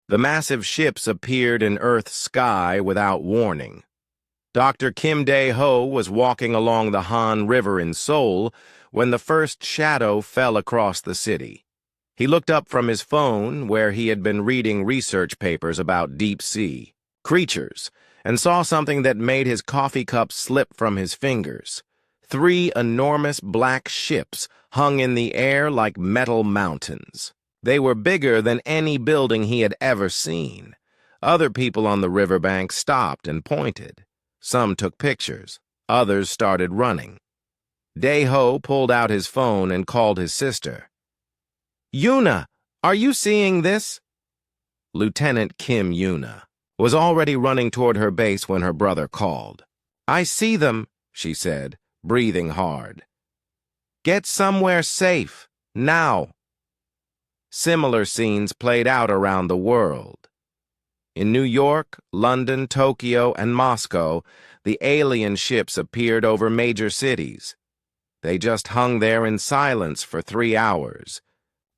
The massive ships appeared in Earth's sky without warning. Dr. Kim Dae-ho was walking along the Han River in Seoul when the first shadow fell across the city. He looked up from his phone, where he had been reading research papers about deep-sea creatures, and saw something that made his coffee cup slip from his fingers. 3 enormous black ships hung in the air like metal mountains. They were bigger than any building he had ever seen. Other people on the riverbank stopped and pointed. Some took pictures. Others started running. Dae-ho pulled out his phone and called his sister. "Yuna, are you seeing this?" Lieutenant Kim Yuna was already running toward her base when her brother called. "I see them," she said, breathing hard. "Get somewhere safe, now." Similar scenes played out around the world. In New York, London, Tokyo, and Moscow, the alien ships appeared over major cities. They just hung there in silence for 3 hours.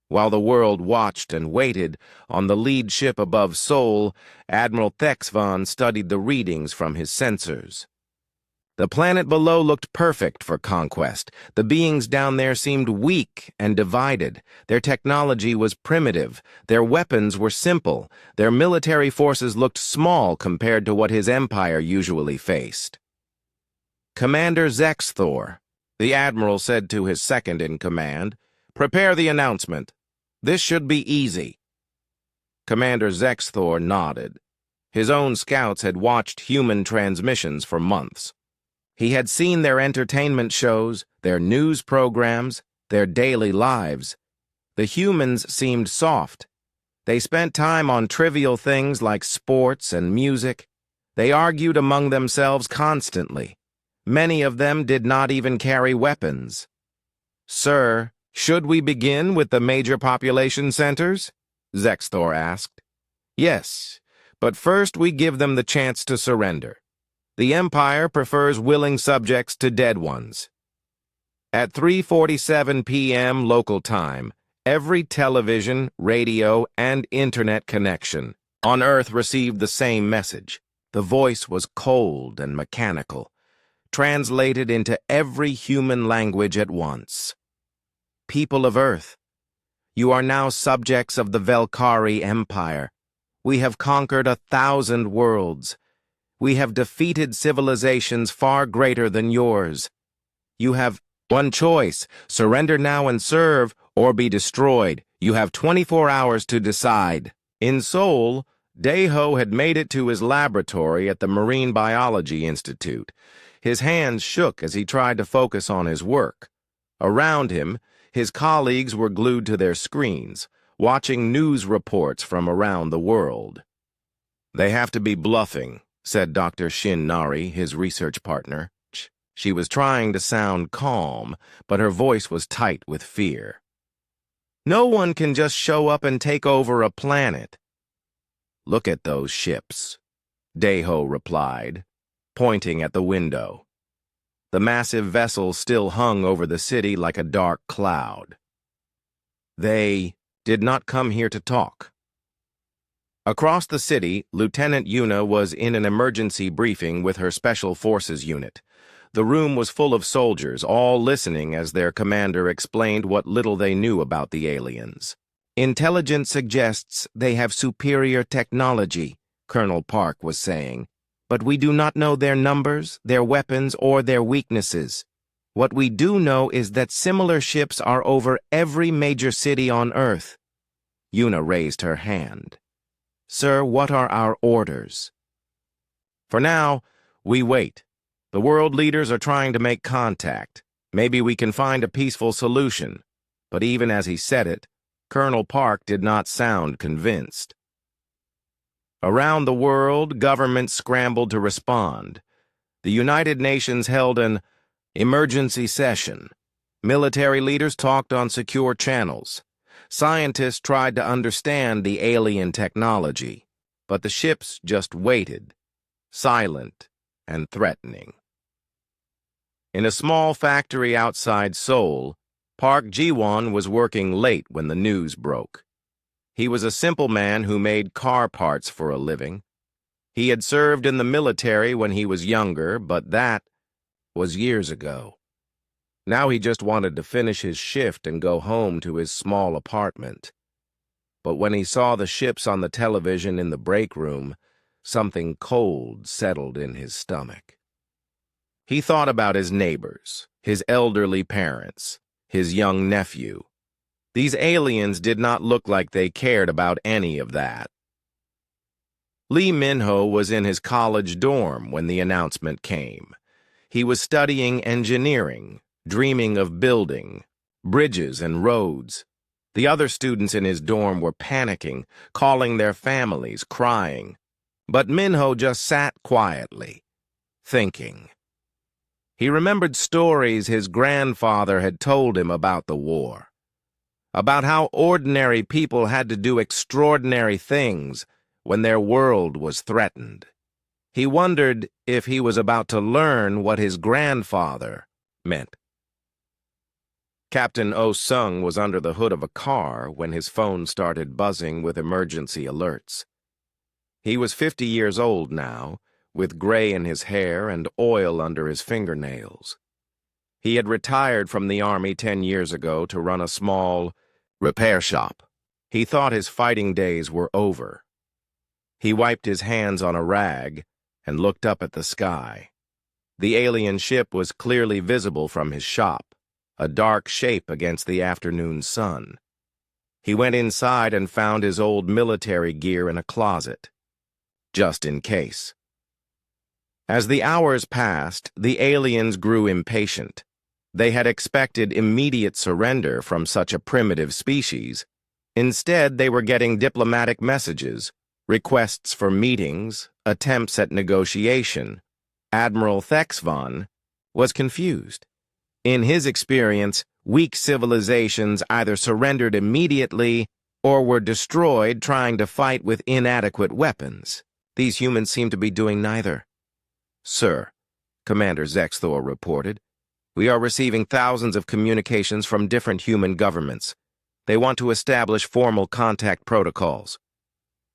While the world watched and waited, on the lead ship above Seoul, Admiral Thexvan studied the readings from his sensors. The planet below looked perfect for conquest. The beings down there seemed weak and divided. Their technology was primitive. Their weapons were simple. Their military forces looked small compared to what his empire usually faced. "Commander Zexthor," the admiral said to his second-in-command, "prepare the announcement. This should be easy." Commander Zexthor nodded. His own scouts had watched human transmissions for months. He had seen their entertainment shows, their news programs, their daily lives. The humans seemed soft. They spent time on trivial things like sports and music. They argued among themselves constantly. Many of them did not even carry weapons. "Sir, should we begin with the major population centers?" Zexthor asked. "Yes, but first we give them the chance to surrender. The Empire prefers willing subjects to dead ones." At 3:47 p.m. local time, every television, radio, and internet connection on Earth received the same message. The voice was cold and mechanical, translated into every human language at once. "People of Earth, you are now subjects of the Velkari Empire. We have conquered 1,000 worlds. We have defeated civilizations far greater than yours. You have one choice: surrender now and serve, or be destroyed. You have 24 hours to decide." In Seoul, Dae-ho had made it to his laboratory at the Marine Biology Institute. His hands shook as he tried to focus on his work. Around him, his colleagues were glued to their screens, watching news reports from around the world. "They have to be bluffing," said Dr. Shin Nari, his research partner. She was trying to sound calm, but her voice was tight with fear. "No one can just show up and take over a planet." "Look at those ships," Dae-ho replied, pointing at the window. The massive vessel still hung over the city like a dark cloud. "They did not come here to talk." Across the city, Lieutenant Yuna was in an emergency briefing with her Special Forces unit. The room was full of soldiers, all listening as their commander explained what little they knew about the aliens. "Intelligence suggests they have superior technology," Colonel Park was saying, "but we do not know their numbers, their weapons, or their weaknesses. What we do know is that similar ships are over every major city on Earth." Yuna raised her hand. "Sir, what are our orders?" "For now, we wait. The world leaders are trying to make contact. Maybe we can find a peaceful solution." But even as he said it, Colonel Park did not sound convinced. Around the world, governments scrambled to respond. The United Nations held an emergency session. Military leaders talked on secure channels. Scientists tried to understand the alien technology, but the ships just waited, silent and threatening. In a small factory outside Seoul, Park Ji-won was working late when the news broke. He was a simple man who made car parts for a living. He had served in the military when he was younger, but that was years ago. Now he just wanted to finish his shift and go home to his small apartment. But when he saw the ships on the television in the break room, something cold settled in his stomach. He thought about his neighbors, his elderly parents, his young nephew. These aliens did not look like they cared about any of that. Lee Min-ho was in his college dorm when the announcement came. He was studying engineering, dreaming of building bridges and roads. The other students in his dorm were panicking, calling their families, crying. But Min-ho just sat quietly, thinking. He remembered stories his grandfather had told him about the war, about how ordinary people had to do extraordinary things when their world was threatened. He wondered if he was about to learn what his grandfather meant. Captain Oh-sung was under the hood of a car when his phone started buzzing with emergency alerts. He was 50 years old now, with gray in his hair and oil under his fingernails. He had retired from the Army 10 years ago to run a small repair shop. He thought his fighting days were over. He wiped his hands on a rag and looked up at the sky. The alien ship was clearly visible from his shop, a dark shape against the afternoon sun. He went inside and found his old military gear in a closet, just in case. As the hours passed, the aliens grew impatient. They had expected immediate surrender from such a primitive species. Instead, they were getting diplomatic messages, requests for meetings, attempts at negotiation. Admiral Thexvon was confused. In his experience, weak civilizations either surrendered immediately or were destroyed trying to fight with inadequate weapons. These humans seem to be doing neither. "Sir," Commander Zexthor reported, "we are receiving thousands of communications from different human governments. They want to establish formal contact protocols."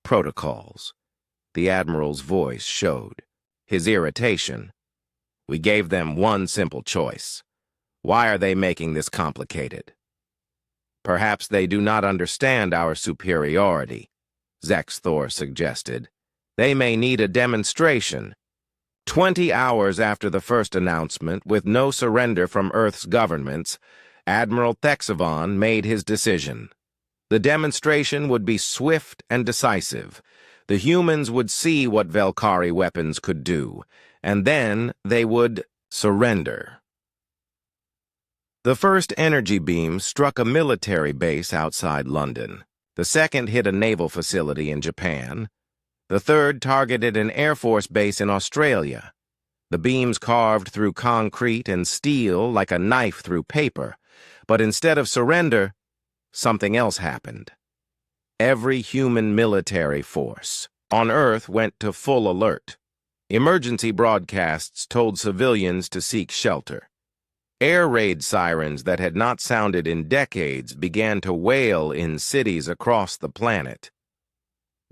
Protocols. The Admiral's voice showed his irritation. "We gave them one simple choice. Why are they making this complicated?" "Perhaps they do not understand our superiority," Zexthor suggested. "They may need a demonstration." 20 hours after the first announcement, with no surrender from Earth's governments, Admiral Thexvon made his decision. The demonstration would be swift and decisive. The humans would see what Velkari weapons could do, and then they would surrender. The first energy beam struck a military base outside London. The second hit a naval facility in Japan. The third targeted an Air Force base in Australia. The beams carved through concrete and steel like a knife through paper. But instead of surrender, something else happened. Every human military force on Earth went to full alert. Emergency broadcasts told civilians to seek shelter. Air raid sirens that had not sounded in decades began to wail in cities across the planet.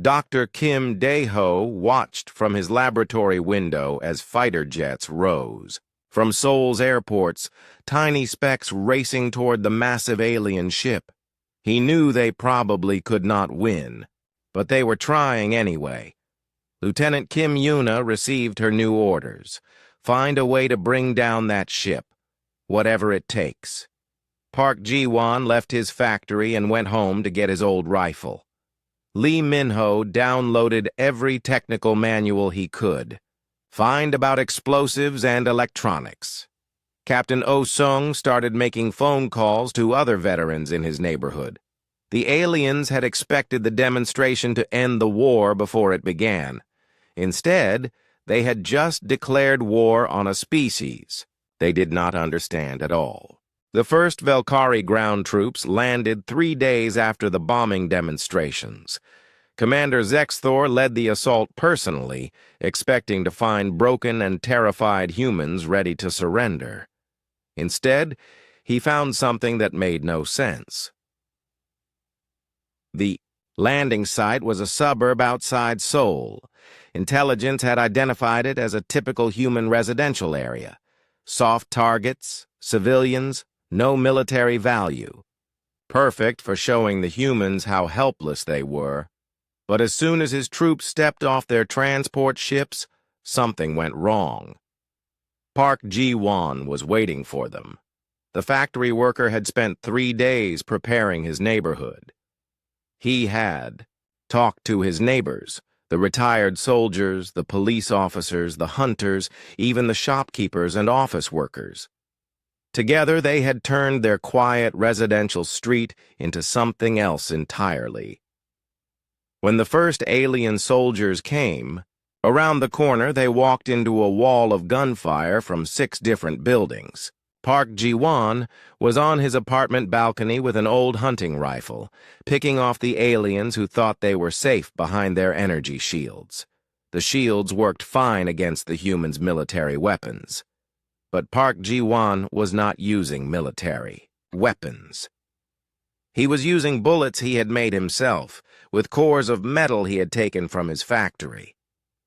Dr. Kim Dae-ho watched from his laboratory window as fighter jets rose. From Seoul's airports, tiny specks racing toward the massive alien ship. He knew they probably could not win, but they were trying anyway. Lieutenant Kim Yuna received her new orders. Find a way to bring down that ship, whatever it takes. Park Ji-won left his factory and went home to get his old rifle. Lee Min-ho downloaded every technical manual he could. Find about explosives and electronics. Captain Oh-sung started making phone calls to other veterans in his neighborhood. The aliens had expected the demonstration to end the war before it began. Instead, they had just declared war on a species they did not understand at all. The first Velkari ground troops landed 3 days after the bombing demonstrations. Commander Zexthor led the assault personally, expecting to find broken and terrified humans ready to surrender. Instead, he found something that made no sense. The Landing site was a suburb outside Seoul. Intelligence had identified it as a typical human residential area. Soft targets, civilians, no military value. Perfect for showing the humans how helpless they were. But as soon as his troops stepped off their transport ships, something went wrong. Park Ji-won was waiting for them. The factory worker had spent 3 days preparing his neighborhood. He had talked to his neighbors, the retired soldiers, the police officers, the hunters, even the shopkeepers and office workers. Together they had turned their quiet residential street into something else entirely. When the first alien soldiers came, around the corner they walked into a wall of gunfire from 6 different buildings. Park Ji-won was on his apartment balcony with an old hunting rifle, picking off the aliens who thought they were safe behind their energy shields. The shields worked fine against the humans' military weapons. But Park Ji-won was not using military weapons. He was using bullets he had made himself, with cores of metal he had taken from his factory.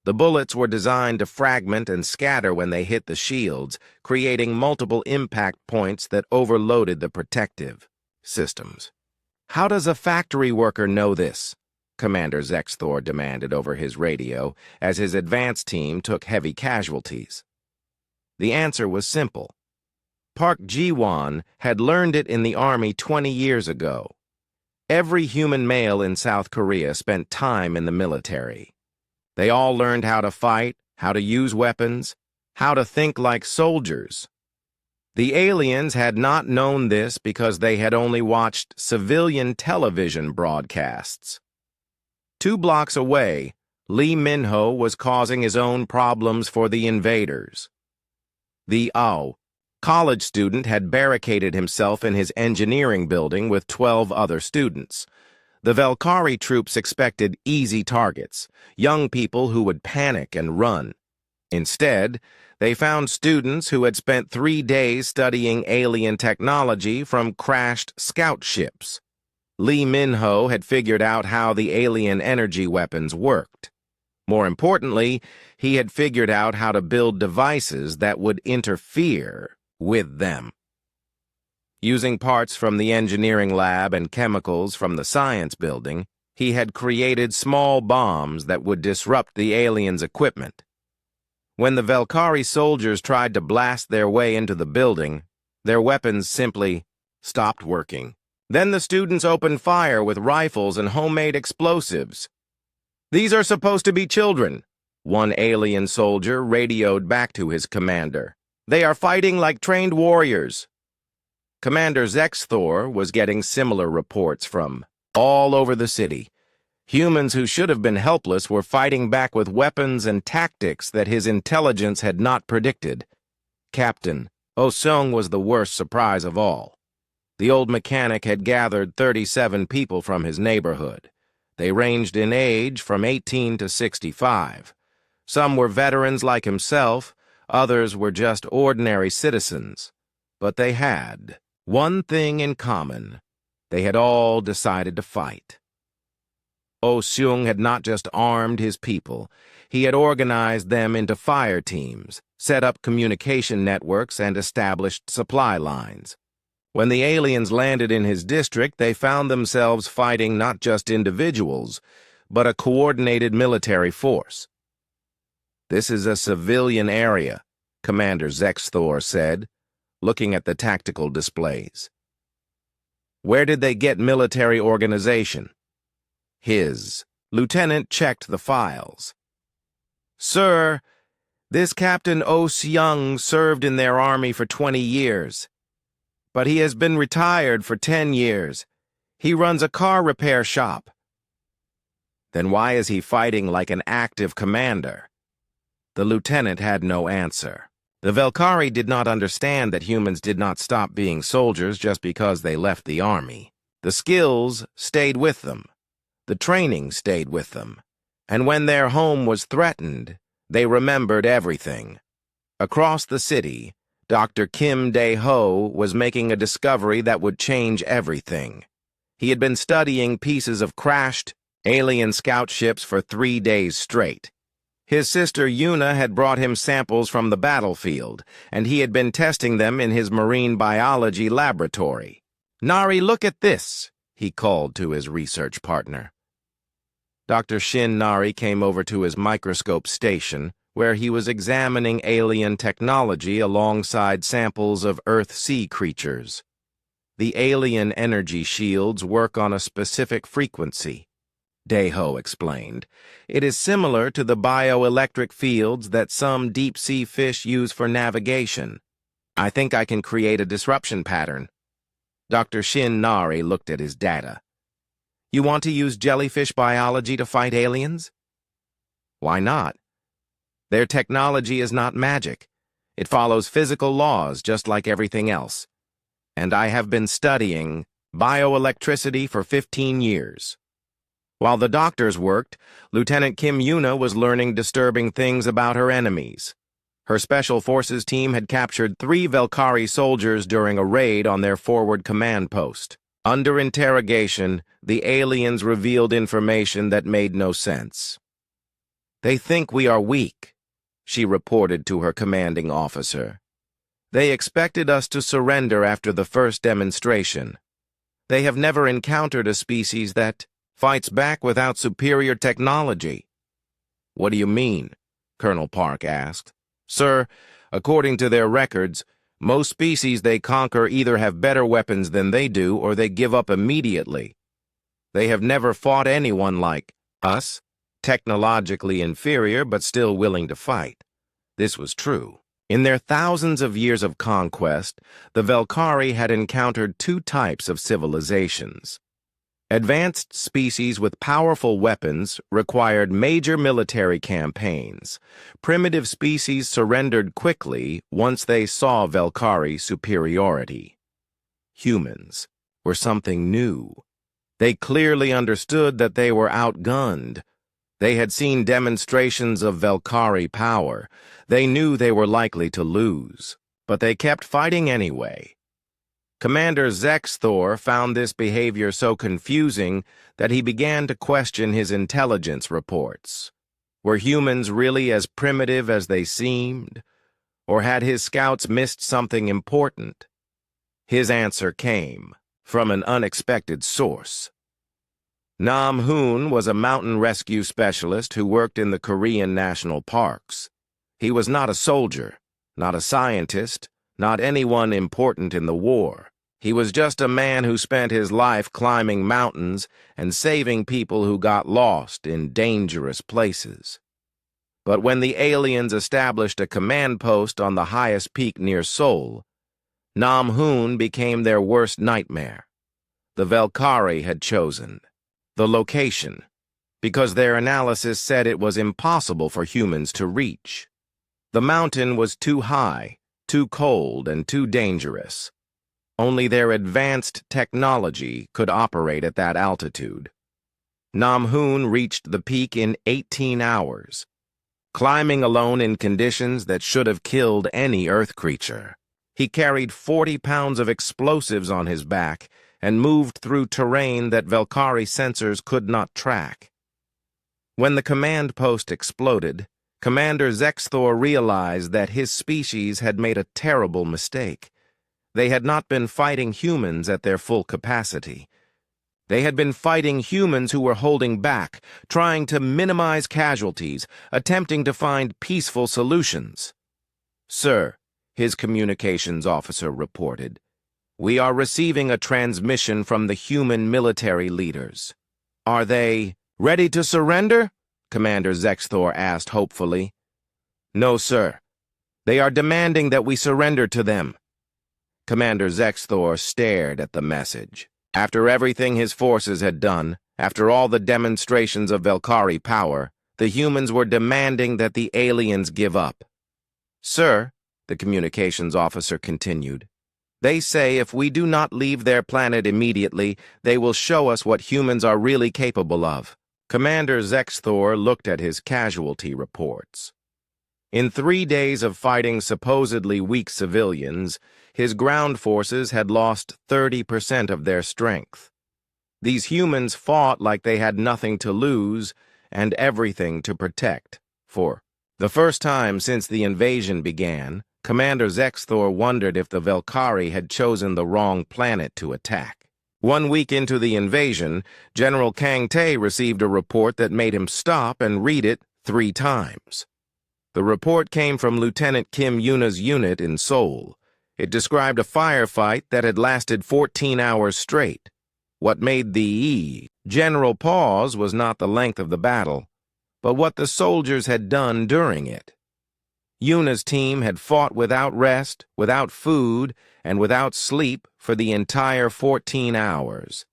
The bullets were designed to fragment and scatter when they hit the shields, creating multiple impact points that overloaded the protective systems. "How does a factory worker know this?" Commander Zexthor demanded over his radio as his advance team took heavy casualties. The answer was simple. Park Ji-won had learned it in the army 20 years ago. Every human male in South Korea spent time in the military. They all learned how to fight, how to use weapons, how to think like soldiers. The aliens had not known this because they had only watched civilian television broadcasts. 2 blocks away, Lee Min-ho was causing his own problems for the invaders. The college student had barricaded himself in his engineering building with 12 other students. The Valkyrie troops expected easy targets, young people who would panic and run. Instead, they found students who had spent 3 days studying alien technology from crashed scout ships. Lee Min-ho had figured out how the alien energy weapons worked. More importantly, he had figured out how to build devices that would interfere with them. Using parts from the engineering lab and chemicals from the science building, he had created small bombs that would disrupt the aliens' equipment. When the Valkyrie soldiers tried to blast their way into the building, their weapons simply stopped working. Then the students opened fire with rifles and homemade explosives. "These are supposed to be children," one alien soldier radioed back to his commander. "They are fighting like trained warriors." Commander Zexthor was getting similar reports from all over the city. Humans who should have been helpless were fighting back with weapons and tactics that his intelligence had not predicted. Captain Oh-seung was the worst surprise of all. The old mechanic had gathered 37 people from his neighborhood. They ranged in age from 18 to 65. Some were veterans like himself, others were just ordinary citizens. But they had one thing in common. They had all decided to fight. Oh-seung had not just armed his people. He had organized them into fire teams, set up communication networks, and established supply lines. When the aliens landed in his district, they found themselves fighting not just individuals, but a coordinated military force. "This is a civilian area," Commander Zexthor said, looking at the tactical displays. "Where did they get military organization?" His lieutenant checked the files. "Sir, this Captain Oh-seung served in their army for 20 years. But he has been retired for 10 years. He runs a car repair shop." "Then why is he fighting like an active commander?" The lieutenant had no answer. The Valkyrie did not understand that humans did not stop being soldiers just because they left the army. The skills stayed with them. The training stayed with them. And when their home was threatened, they remembered everything. Across the city, Dr. Kim Dae-ho was making a discovery that would change everything. He had been studying pieces of crashed alien scout ships for 3 days straight. His sister Yuna had brought him samples from the battlefield, and he had been testing them in his marine biology laboratory. "Nari, look at this," he called to his research partner. Dr. Shin Nari came over to his microscope station, where he was examining alien technology alongside samples of Earth sea creatures. The alien energy shields work on a specific frequency, Daeho explained. It is similar to the bioelectric fields that some deep-sea fish use for navigation. I think I can create a disruption pattern. Dr. Shin Nari looked at his data. You want to use jellyfish biology to fight aliens? Why not? Their technology is not magic. It follows physical laws just like everything else. And I have been studying bioelectricity for 15 years. While the doctors worked, Lieutenant Kim Yuna was learning disturbing things about her enemies. Her Special Forces team had captured 3 Velkari soldiers during a raid on their forward command post. Under interrogation, the aliens revealed information that made no sense. They think we are weak, she reported to her commanding officer. They expected us to surrender after the first demonstration. They have never encountered a species that fights back without superior technology. What do you mean? Colonel Park asked. Sir, according to their records, most species they conquer either have better weapons than they do or they give up immediately. They have never fought anyone like us, technologically inferior but still willing to fight. This was true. In their thousands of years of conquest, the Velkari had encountered 2 types of civilizations. Advanced species with powerful weapons required major military campaigns. Primitive species surrendered quickly once they saw Velkari superiority. Humans were something new. They clearly understood that they were outgunned. They had seen demonstrations of Velkari power. They knew they were likely to lose, but they kept fighting anyway. Commander Zexthor found this behavior so confusing that he began to question his intelligence reports. Were humans really as primitive as they seemed? Or had his scouts missed something important? His answer came from an unexpected source. Nam Hoon was a mountain rescue specialist who worked in the Korean national parks. He was not a soldier, not a scientist, not anyone important in the war. He was just a man who spent his life climbing mountains and saving people who got lost in dangerous places. But when the aliens established a command post on the highest peak near Seoul, Nam Hoon became their worst nightmare. The Velkari had chosen the location because their analysis said it was impossible for humans to reach. The mountain was too high, too cold, and too dangerous. Only their advanced technology could operate at that altitude. Nam Hoon reached the peak in 18 hours, climbing alone in conditions that should have killed any Earth creature. He carried 40 pounds of explosives on his back and moved through terrain that Velkari sensors could not track. When the command post exploded, Commander Zexthor realized that his species had made a terrible mistake. They had not been fighting humans at their full capacity. They had been fighting humans who were holding back, trying to minimize casualties, attempting to find peaceful solutions. Sir, his communications officer reported, we are receiving a transmission from the human military leaders. Are they ready to surrender? Commander Zexthor asked hopefully. No, sir. They are demanding that we surrender to them. Commander Zexthor stared at the message. After everything his forces had done, after all the demonstrations of Velkari power, the humans were demanding that the aliens give up. Sir, the communications officer continued, they say if we do not leave their planet immediately, they will show us what humans are really capable of. Commander Zexthor looked at his casualty reports. In 3 days of fighting supposedly weak civilians, his ground forces had lost 30% of their strength. These humans fought like they had nothing to lose and everything to protect. For the first time since the invasion began, Commander Zexthor wondered if the Velkari had chosen the wrong planet to attack. 1 week into the invasion, General Kang Tae received a report that made him stop and read it 3 times. The report came from Lieutenant Kim Yuna's unit in Seoul. It described a firefight that had lasted 14 hours straight. What made the general pause was not the length of the battle, but what the soldiers had done during it. Yuna's team had fought without rest, without food, and without sleep for the entire 14 hours.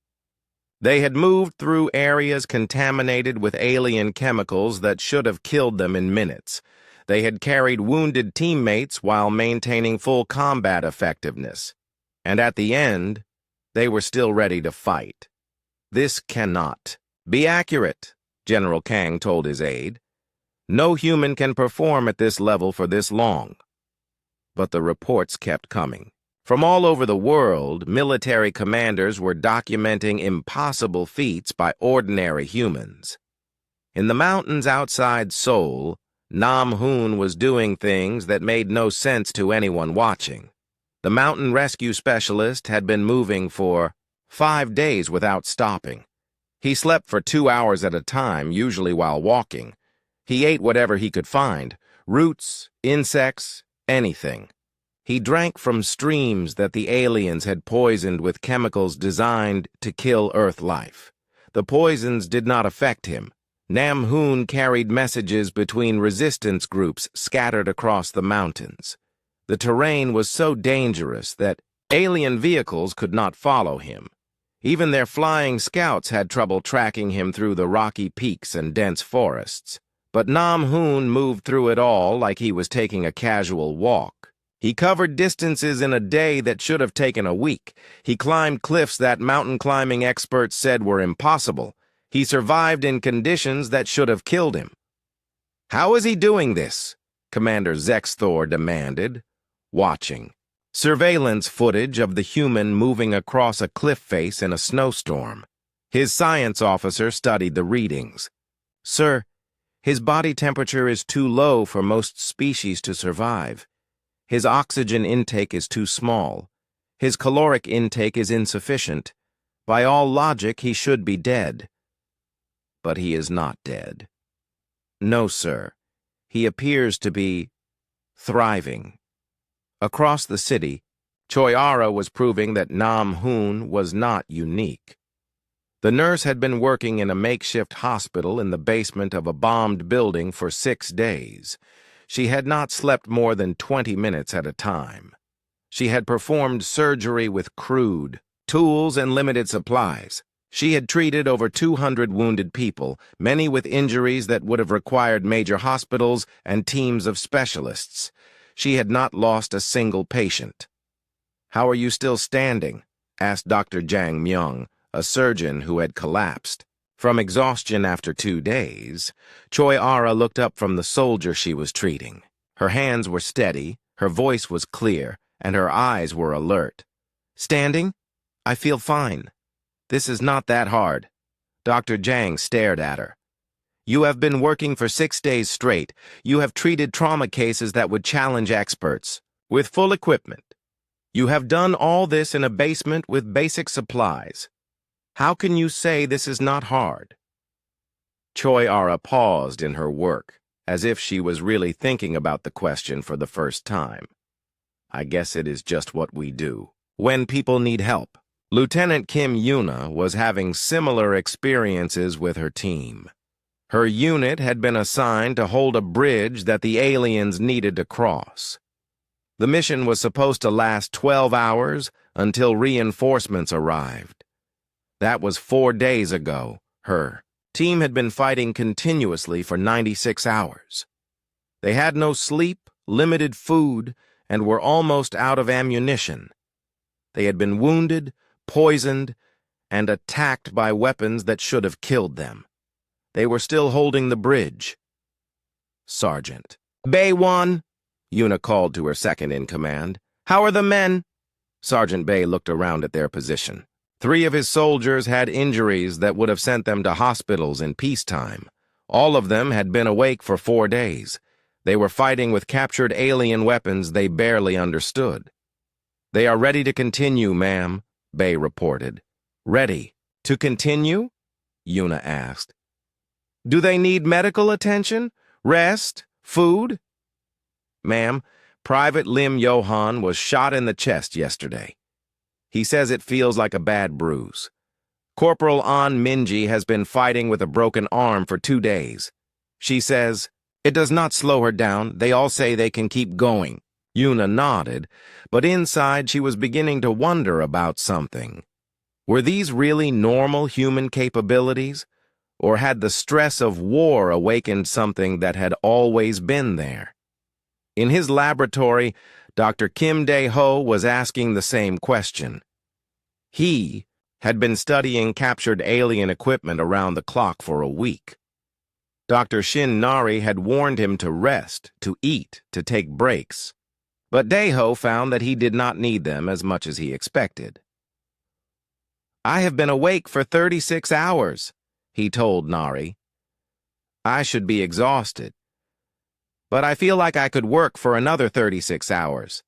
They had moved through areas contaminated with alien chemicals that should have killed them in minutes. They had carried wounded teammates while maintaining full combat effectiveness. And at the end, they were still ready to fight. This cannot be accurate, General Kang told his aide. No human can perform at this level for this long. But the reports kept coming. From all over the world, military commanders were documenting impossible feats by ordinary humans. In the mountains outside Seoul, Nam Hoon was doing things that made no sense to anyone watching. The mountain rescue specialist had been moving for 5 days without stopping. He slept for 2 hours at a time, usually while walking. He ate whatever he could find, roots, insects, anything. He drank from streams that the aliens had poisoned with chemicals designed to kill Earth life. The poisons did not affect him. Nam Hoon carried messages between resistance groups scattered across the mountains. The terrain was so dangerous that alien vehicles could not follow him. Even their flying scouts had trouble tracking him through the rocky peaks and dense forests. But Nam Hoon moved through it all like he was taking a casual walk. He covered distances in a day that should have taken a week. He climbed cliffs that mountain climbing experts said were impossible. He survived in conditions that should have killed him. How is he doing this? Commander Zexthor demanded, watching. Surveillance footage of the human moving across a cliff face in a snowstorm. His science officer studied the readings. Sir, his body temperature is too low for most species to survive. His oxygen intake is too small. His caloric intake is insufficient. By all logic, he should be dead. But he is not dead. No, sir. He appears to be thriving. Across the city, Choi Ara was proving that Nam Hoon was not unique. The nurse had been working in a makeshift hospital in the basement of a bombed building for 6 days. She had not slept more than 20 minutes at a time. She had performed surgery with crude tools and limited supplies. She had treated over 200 wounded people, many with injuries that would have required major hospitals and teams of specialists. She had not lost a single patient. "How are you still standing?" asked Dr. Jang Myung, a surgeon who had collapsed. From exhaustion after 2 days, Choi Ara looked up from the soldier she was treating. Her hands were steady, her voice was clear, and her eyes were alert. "Standing? I feel fine. This is not that hard." Dr. Jang stared at her. "You have been working for 6 days straight. You have treated trauma cases that would challenge experts, with full equipment. You have done all this in a basement with basic supplies. How can you say this is not hard?" Choi Ara paused in her work, as if she was really thinking about the question for the first time. "I guess it is just what we do when people need help." Lieutenant Kim Yuna was having similar experiences with her team. Her unit had been assigned to hold a bridge that the aliens needed to cross. The mission was supposed to last 12 hours until reinforcements arrived. That was 4 days ago. Her team had been fighting continuously for 96 hours. They had no sleep, limited food, and were almost out of ammunition. They had been wounded, poisoned, and attacked by weapons that should have killed them. They were still holding the bridge. "Sergeant." "Bae-wan," Yuna called to her second-in-command. "How are the men?" Sergeant Bae looked around at their position. 3 of his soldiers had injuries that would have sent them to hospitals in peacetime. All of them had been awake for 4 days. They were fighting with captured alien weapons they barely understood. "They are ready to continue, ma'am," Bay reported. "Ready to continue?" Yuna asked. "Do they need medical attention? Rest? Food?" "Ma'am, Private Lim Johan was shot in the chest yesterday. He says it feels like a bad bruise. Corporal An Minji has been fighting with a broken arm for 2 days. She says, it does not slow her down. They all say they can keep going." Yuna nodded, but inside she was beginning to wonder about something. Were these really normal human capabilities? Or had the stress of war awakened something that had always been there? In his laboratory, Dr. Kim Dae-ho was asking the same question. He had been studying captured alien equipment around the clock for a week. Dr. Shin Nari had warned him to rest, to eat, to take breaks. But Dae-ho found that he did not need them as much as he expected. "I have been awake for 36 hours, he told Nari. "I should be exhausted. But I feel like I could work for another 36 hours.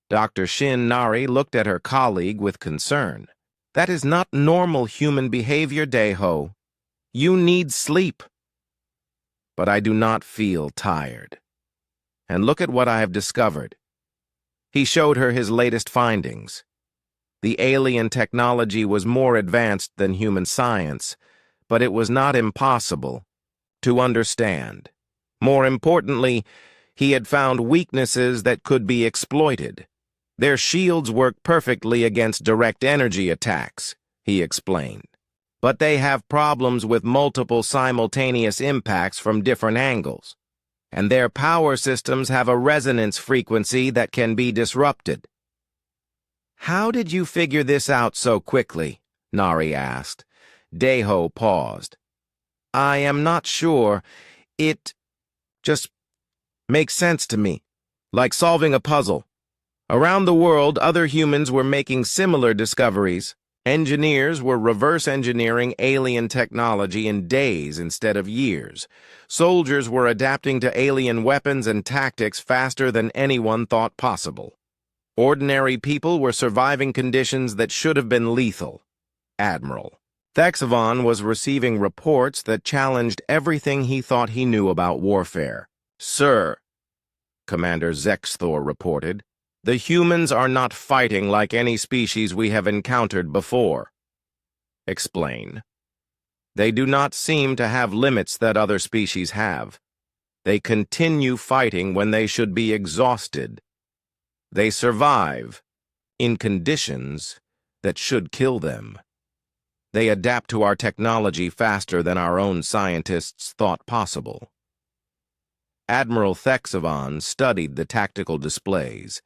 Dr. Shin Nari looked at her colleague with concern. "That is not normal human behavior, Dae-ho. You need sleep." "But I do not feel tired. And look at what I have discovered." He showed her his latest findings. The alien technology was more advanced than human science, but it was not impossible to understand. More importantly, he had found weaknesses that could be exploited. Their shields work perfectly against direct energy attacks, he explained. But they have problems with multiple simultaneous impacts from different angles. And their power systems have a resonance frequency that can be disrupted. "How did you figure this out so quickly?" Nari asked. Dae-ho paused. "I am not sure. It just makes sense to me, like solving a puzzle. Around the world, other humans were making similar discoveries. Engineers were reverse engineering alien technology in days instead of years. Soldiers were adapting to alien weapons and tactics faster than anyone thought possible. Ordinary people were surviving conditions that should have been lethal. Admiral Thexavon was receiving reports that challenged everything he thought he knew about warfare. "Sir," Commander Zexthor reported, "the humans are not fighting like any species we have encountered before." "Explain." "They do not seem to have limits that other species have. They continue fighting when they should be exhausted. They survive in conditions that should kill them. They adapt to our technology faster than our own scientists thought possible." Admiral Thexavon studied the tactical displays.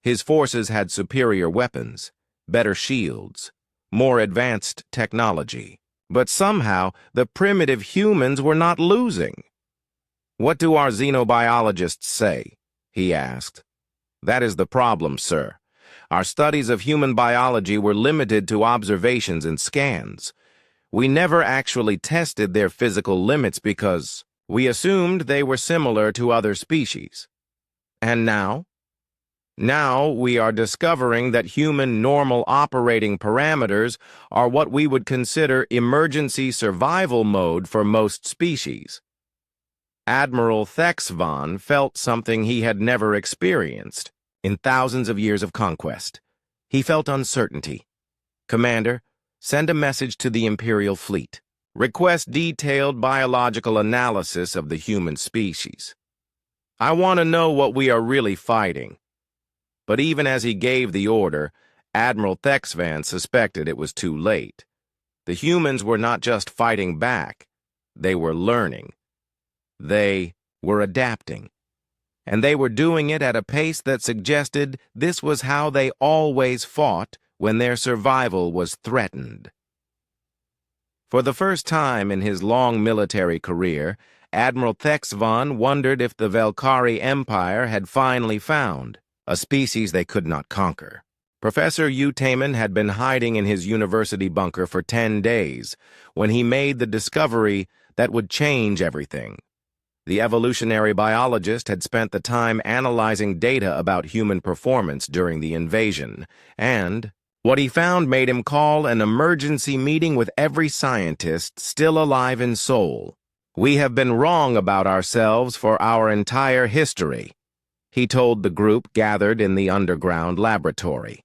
His forces had superior weapons, better shields, more advanced technology. But somehow, the primitive humans were not losing. "What do our xenobiologists say?" he asked. "That is the problem, sir. Our studies of human biology were limited to observations and scans. We never actually tested their physical limits because we assumed they were similar to other species. And now? Now we are discovering that human normal operating parameters are what we would consider emergency survival mode for most species." Admiral Thexavon felt something he had never experienced in thousands of years of conquest. He felt uncertainty. "Commander, send a message to the Imperial Fleet. Request detailed biological analysis of the human species. I want to know what we are really fighting." But even as he gave the order, Admiral Thexvan suspected it was too late. The humans were not just fighting back. They were learning. They were adapting. And they were doing it at a pace that suggested this was how they always fought when their survival was threatened. For the first time in his long military career, Admiral Thexvan wondered if the Velkari Empire had finally found a species they could not conquer. Professor Utamen had been hiding in his university bunker for 10 days when he made the discovery that would change everything. The evolutionary biologist had spent the time analyzing data about human performance during the invasion, and what he found made him call an emergency meeting with every scientist still alive in Seoul. "We have been wrong about ourselves for our entire history," he told the group gathered in the underground laboratory.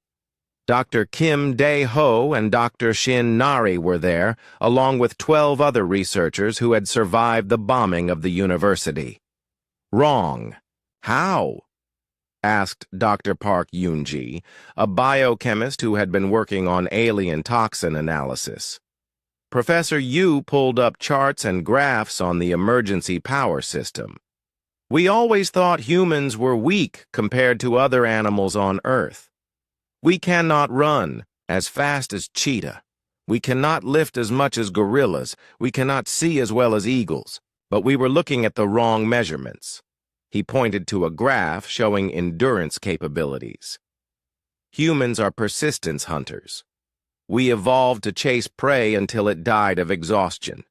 Dr. Kim Dae-ho and Dr. Shin Nari were there, along with 12 other researchers who had survived the bombing of the university. "Wrong. How?" asked Dr. Park Yoon-ji, a biochemist who had been working on alien toxin analysis. Professor Yu pulled up charts and graphs on the emergency power system. "We always thought humans were weak compared to other animals on Earth. We cannot run as fast as cheetah. We cannot lift as much as gorillas. We cannot see as well as eagles. But we were looking at the wrong measurements." He pointed to a graph showing endurance capabilities. "Humans are persistence hunters. We evolved to chase prey until it died of exhaustion.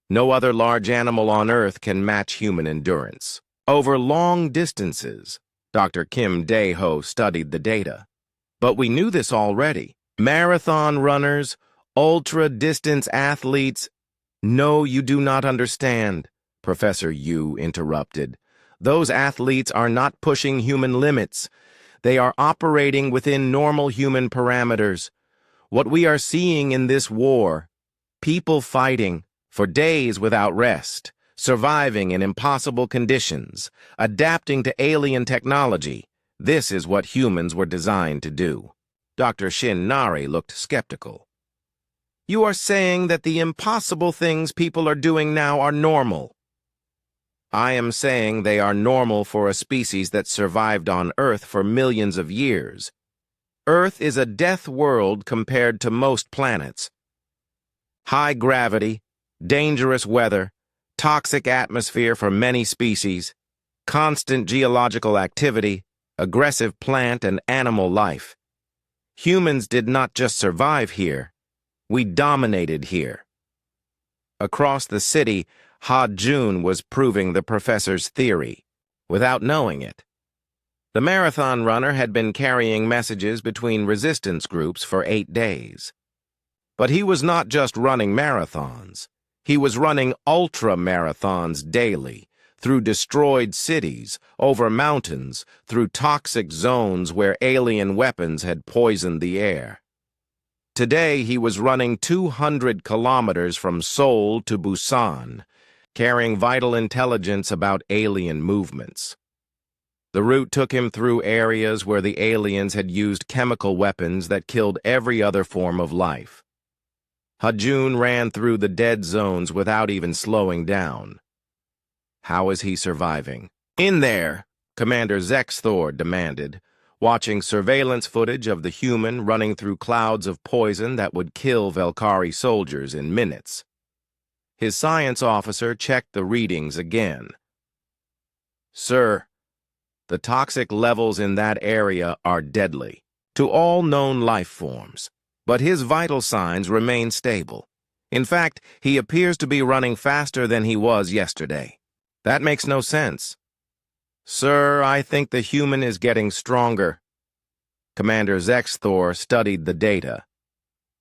No other large animal on Earth can match human endurance. Over long distances," Dr. Kim Dae-ho studied the data. "But we knew this already. Marathon runners, ultra-distance athletes—" "No, you do not understand," Professor Yu interrupted. "Those athletes are not pushing human limits. They are operating within normal human parameters. What we are seeing in this war, people fighting for days without rest, surviving in impossible conditions, adapting to alien technology, this is what humans were designed to do." Dr. Shin Nari looked skeptical. "You are saying that the impossible things people are doing now are normal." "I am saying they are normal for a species that survived on Earth for millions of years. Earth is a death world compared to most planets. High gravity, dangerous weather, toxic atmosphere for many species, constant geological activity, aggressive plant and animal life. Humans did not just survive here, we dominated here." Across the city, Ha-Jun was proving the professor's theory, without knowing it. The marathon runner had been carrying messages between resistance groups for 8 days. But he was not just running marathons. He was running ultra-marathons daily, through destroyed cities, over mountains, through toxic zones where alien weapons had poisoned the air. Today he was running 200 kilometers from Seoul to Busan, carrying vital intelligence about alien movements. The route took him through areas where the aliens had used chemical weapons that killed every other form of life. Ha-Jun ran through the dead zones without even slowing down. How is he surviving? "In there," Commander Zexthor demanded, watching surveillance footage of the human running through clouds of poison that would kill Velkari soldiers in minutes. His science officer checked the readings again. "Sir, the toxic levels in that area are deadly to all known life forms, but his vital signs remain stable. In fact, he appears to be running faster than he was yesterday. That makes no sense." "Sir, I think the human is getting stronger." Commander Zexthor studied the data.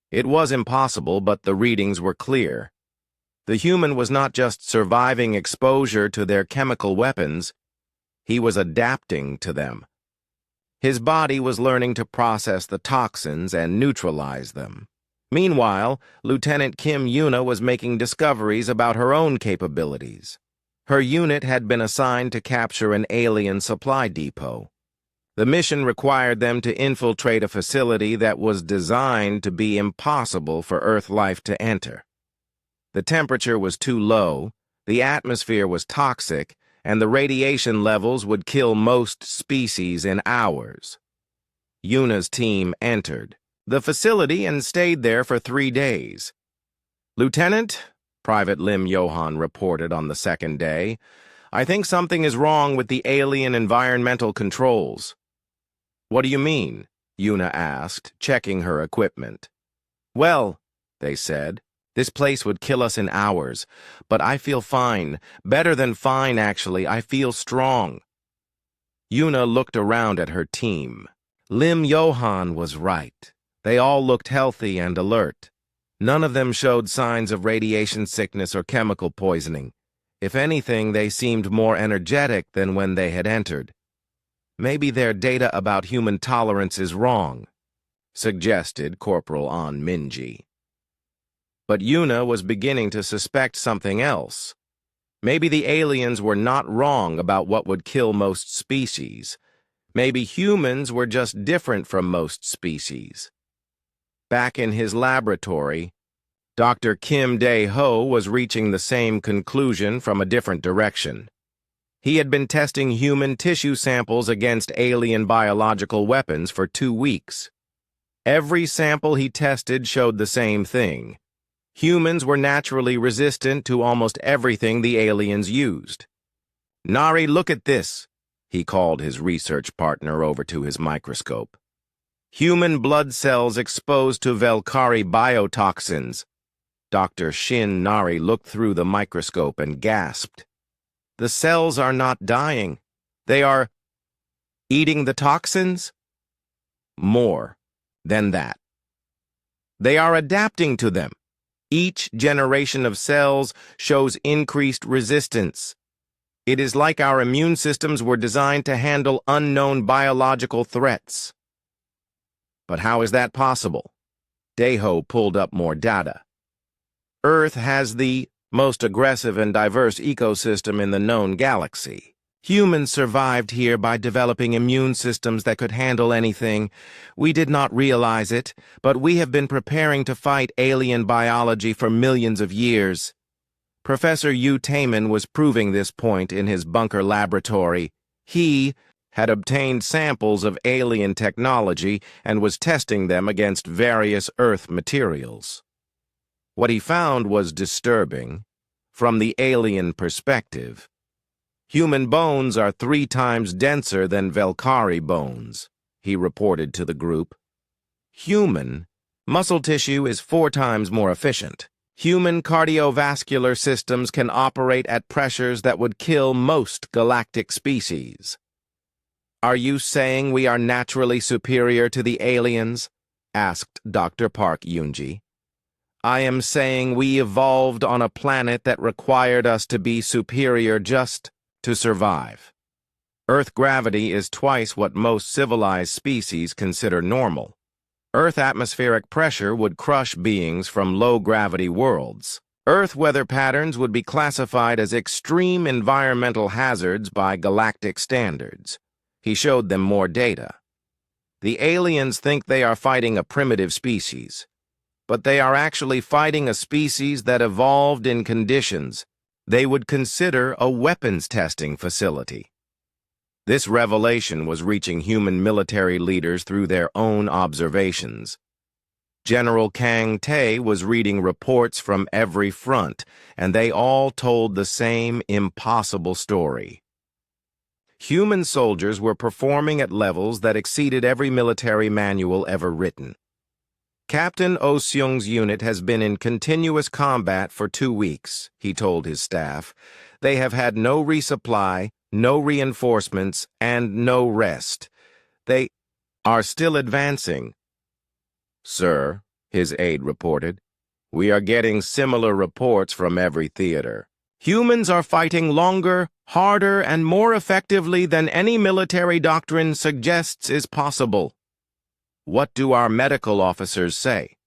It was impossible, but the readings were clear. The human was not just surviving exposure to their chemical weapons, he was adapting to them. His body was learning to process the toxins and neutralize them. Meanwhile, Lieutenant Kim Yuna was making discoveries about her own capabilities. Her unit had been assigned to capture an alien supply depot. The mission required them to infiltrate a facility that was designed to be impossible for Earth life to enter. The temperature was too low, the atmosphere was toxic, and the radiation levels would kill most species in hours. Yuna's team entered the facility and stayed there for 3 days. "Lieutenant," Private Lim Johan reported on the second day, "I think something is wrong with the alien environmental controls." "What do you mean?" Yuna asked, checking her equipment. Well, they said, this place would kill us in hours, but I feel fine. Better than fine, actually. I feel strong. Yuna looked around at her team. Lim Johan was right. They all looked healthy and alert. None of them showed signs of radiation sickness or chemical poisoning. If anything, they seemed more energetic than when they had entered. Maybe their data about human tolerance is wrong, suggested Corporal An Minji. But Yuna was beginning to suspect something else. Maybe the aliens were not wrong about what would kill most species. Maybe humans were just different from most species. Back in his laboratory, Dr. Kim Dae-ho was reaching the same conclusion from a different direction. He had been testing human tissue samples against alien biological weapons for 2 weeks. Every sample he tested showed the same thing. Humans were naturally resistant to almost everything the aliens used. "Nari, look at this," he called his research partner over to his microscope. "Human blood cells exposed to Velkari biotoxins." Dr. Shin Nari looked through the microscope and gasped. "The cells are not dying. They are eating the toxins?" "More than that. They are adapting to them. Each generation of cells shows increased resistance. It is like our immune systems were designed to handle unknown biological threats." But how is that possible? Dae-ho pulled up more data. Earth has the most aggressive and diverse ecosystem in the known galaxy. Humans survived here by developing immune systems that could handle anything. We did not realize it, but we have been preparing to fight alien biology for millions of years. Professor Yu Taemin was proving this point in his bunker laboratory. He had obtained samples of alien technology and was testing them against various Earth materials. What he found was disturbing. From the alien perspective, human bones are 3 times denser than Velkari bones, he reported to the group. Human muscle tissue is 4 times more efficient. Human cardiovascular systems can operate at pressures that would kill most galactic species. "Are you saying we are naturally superior to the aliens?" asked Dr. Park Yoonji. "I am saying we evolved on a planet that required us to be superior just to survive. Earth gravity is twice what most civilized species consider normal. Earth atmospheric pressure would crush beings from low-gravity worlds. Earth weather patterns would be classified as extreme environmental hazards by galactic standards." He showed them more data. "The aliens think they are fighting a primitive species, but they are actually fighting a species that evolved in conditions they would consider a weapons testing facility." This revelation was reaching human military leaders through their own observations. General Kang Tae was reading reports from every front, and they all told the same impossible story. Human soldiers were performing at levels that exceeded every military manual ever written. "Captain Oh Seung's unit has been in continuous combat for 2 weeks, he told his staff. They have had no resupply, no reinforcements, and no rest. They are still advancing." "Sir," his aide reported, "we are getting similar reports from every theater. Humans are fighting longer, harder, and more effectively than any military doctrine suggests is possible." "What do our medical officers say?"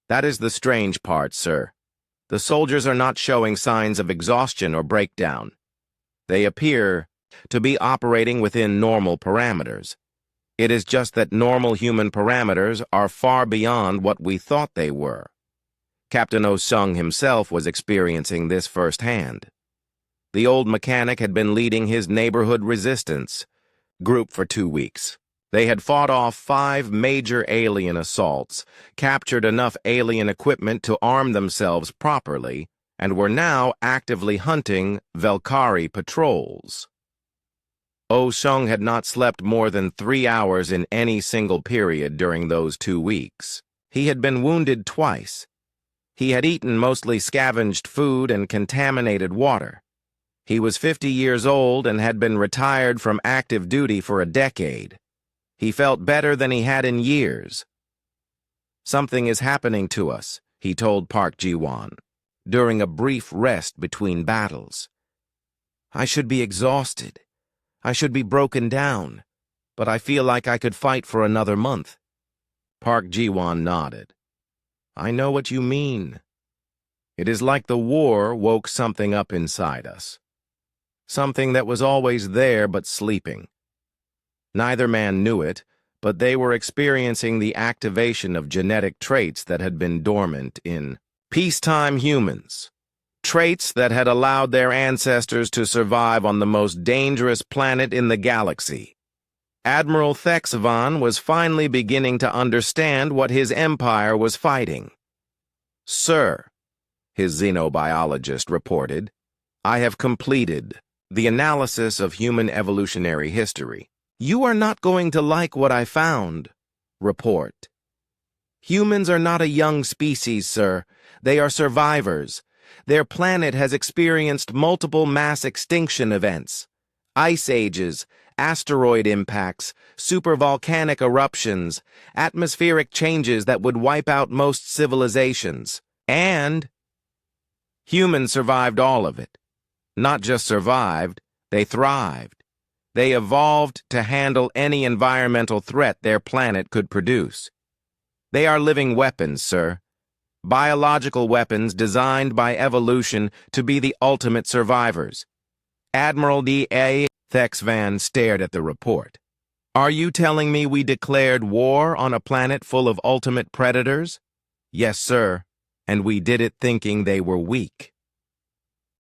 "That is the strange part, sir. The soldiers are not showing signs of exhaustion or breakdown. They appear to be operating within normal parameters. It is just that normal human parameters are far beyond what we thought they were." Captain Oh Seung himself was experiencing this firsthand. The old mechanic had been leading his neighborhood resistance group for 2 weeks. They had fought off 5 major alien assaults, captured enough alien equipment to arm themselves properly, and were now actively hunting Velkari patrols. Oh Shung had not slept more than 3 hours in any single period during those 2 weeks. He had been wounded twice. He had eaten mostly scavenged food and contaminated water. He was 50 years old and had been retired from active duty for a decade. He felt better than he had in years. "Something is happening to us," he told Park Ji-won, during a brief rest between battles. "I should be exhausted. I should be broken down, but I feel like I could fight for another month." Park Ji-won nodded. "I know what you mean. It is like the war woke something up inside us. Something that was always there but sleeping. Neither man knew it, but they were experiencing the activation of genetic traits that had been dormant in peacetime humans. Traits that had allowed their ancestors to survive on the most dangerous planet in the galaxy. Admiral Thexvan was finally beginning to understand what his empire was fighting. "Sir," his xenobiologist reported, "I have completed the analysis of human evolutionary history. You are not going to like what I found." Report. "Humans are not a young species, sir. They are survivors. Their planet has experienced multiple mass extinction events. Ice ages, asteroid impacts, supervolcanic eruptions, atmospheric changes that would wipe out most civilizations. And humans survived all of it. Not just survived, they thrived. They evolved to handle any environmental threat their planet could produce. They are living weapons, sir. Biological weapons designed by evolution to be the ultimate survivors." Admiral D.A. Thexvan stared at the report. "Are you telling me we declared war on a planet full of ultimate predators?" "Yes, sir, and we did it thinking they were weak."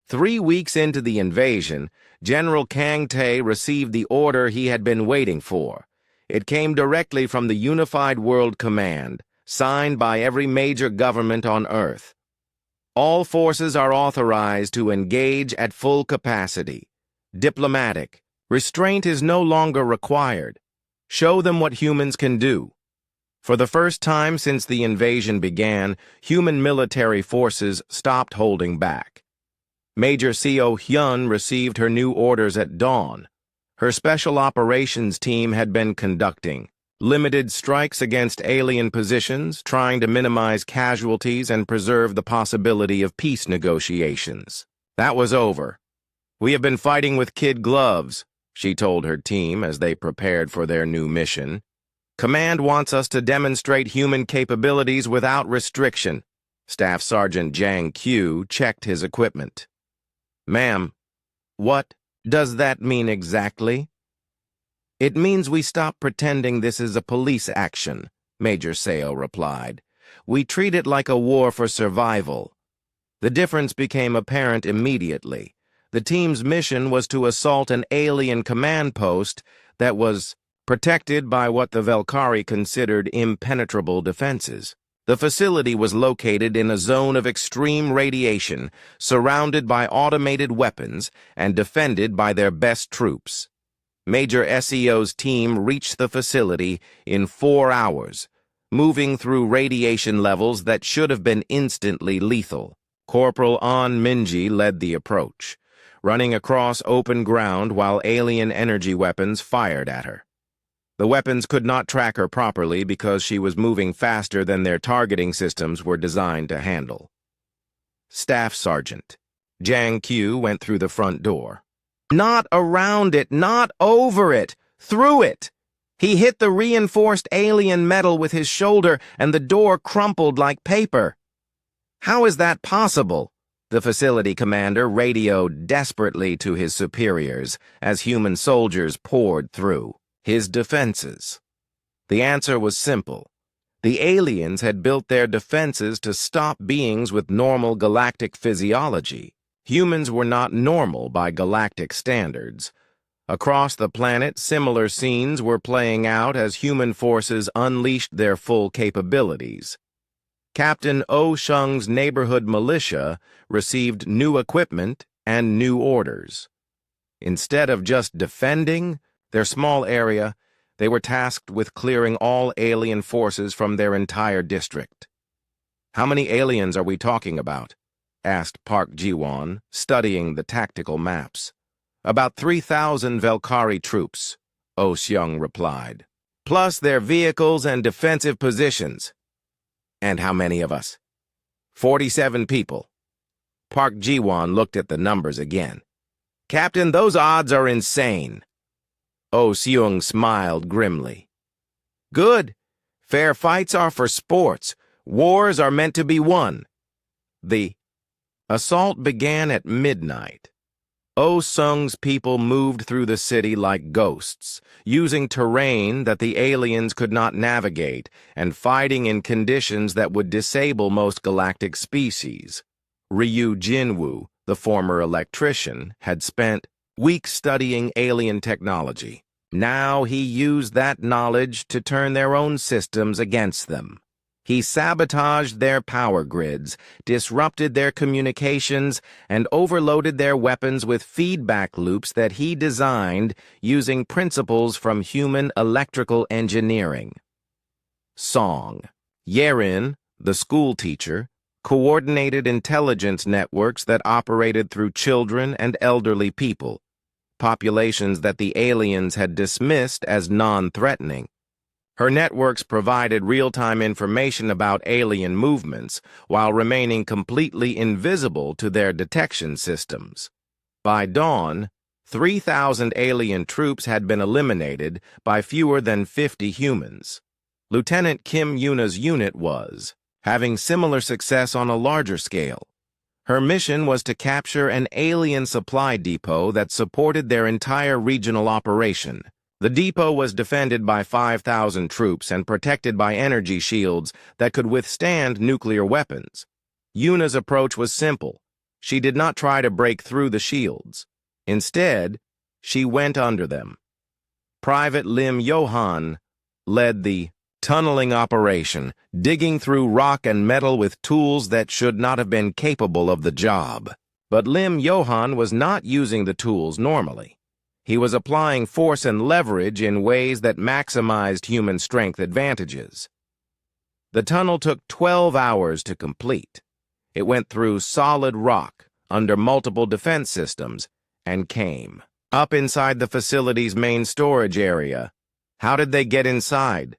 3 weeks into the invasion, General Kang Tae received the order he had been waiting for. It came directly from the Unified World Command, signed by every major government on Earth. "All forces are authorized to engage at full capacity. Diplomatic. Restraint is no longer required. Show them what humans can do." For the first time since the invasion began, human military forces stopped holding back. Major Seo Hyun received her new orders at dawn. Her special operations team had been conducting limited strikes against alien positions, trying to minimize casualties and preserve the possibility of peace negotiations. That was over. "We have been fighting with kid gloves," she told her team as they prepared for their new mission. "Command wants us to demonstrate human capabilities without restriction." Staff Sergeant Jang Q checked his equipment. "Ma'am, what does that mean exactly?" "It means we stop pretending this is a police action," Major Seo replied. "We treat it like a war for survival." The difference became apparent immediately. The team's mission was to assault an alien command post that was protected by what the Velkari considered impenetrable defenses. The facility was located in a zone of extreme radiation, surrounded by automated weapons and defended by their best troops. Major Seo's team reached the facility in 4 hours, moving through radiation levels that should have been instantly lethal. Corporal An Minji led the approach, running across open ground while alien energy weapons fired at her. The weapons could not track her properly because she was moving faster than their targeting systems were designed to handle. Staff Sergeant Jang Q went through the front door. "Not around it, not over it, through it!" He hit the reinforced alien metal with his shoulder and the door crumpled like paper. "How is that possible?" The facility commander radioed desperately to his superiors as human soldiers poured through. His defenses. The answer was simple. The aliens had built their defenses to stop beings with normal galactic physiology. Humans were not normal by galactic standards. Across the planet, similar scenes were playing out as human forces unleashed their full capabilities. Captain Oh Shung's neighborhood militia received new equipment and new orders. Instead of just defending their small area, they were tasked with clearing all alien forces from their entire district. "How many aliens are we talking about?" asked Park Ji-won, studying the tactical maps. "About 3,000 Velkari troops," Oh Seung replied. "Plus their vehicles and defensive positions." "And how many of us?" 47 people. Park Ji-won looked at the numbers again. "Captain, those odds are insane." Oh Seung smiled grimly. "Good. Fair fights are for sports. Wars are meant to be won." The assault began at midnight. Oh Seung's people moved through the city like ghosts, using terrain that the aliens could not navigate and fighting in conditions that would disable most galactic species. Ryu Jinwoo, the former electrician, had spent weeks studying alien technology. Now he used that knowledge to turn their own systems against them. He sabotaged their power grids, disrupted their communications, and overloaded their weapons with feedback loops that he designed using principles from human electrical engineering. Song. Yerin, the school teacher, coordinated intelligence networks that operated through children and elderly people, populations that the aliens had dismissed as non-threatening. Her networks provided real-time information about alien movements while remaining completely invisible to their detection systems. By dawn, 3,000 alien troops had been eliminated by fewer than 50 humans. Lieutenant Kim Yuna's unit was having similar success on a larger scale. Her mission was to capture an alien supply depot that supported their entire regional operation. The depot was defended by 5,000 troops and protected by energy shields that could withstand nuclear weapons. Yuna's approach was simple. She did not try to break through the shields. Instead, she went under them. Private Lim Yohan led the tunneling operation, digging through rock and metal with tools that should not have been capable of the job. But Lim Yohan was not using the tools normally. He was applying force and leverage in ways that maximized human strength advantages. The tunnel took 12 hours to complete. It went through solid rock, under multiple defense systems, and came up inside the facility's main storage area. How did they get inside?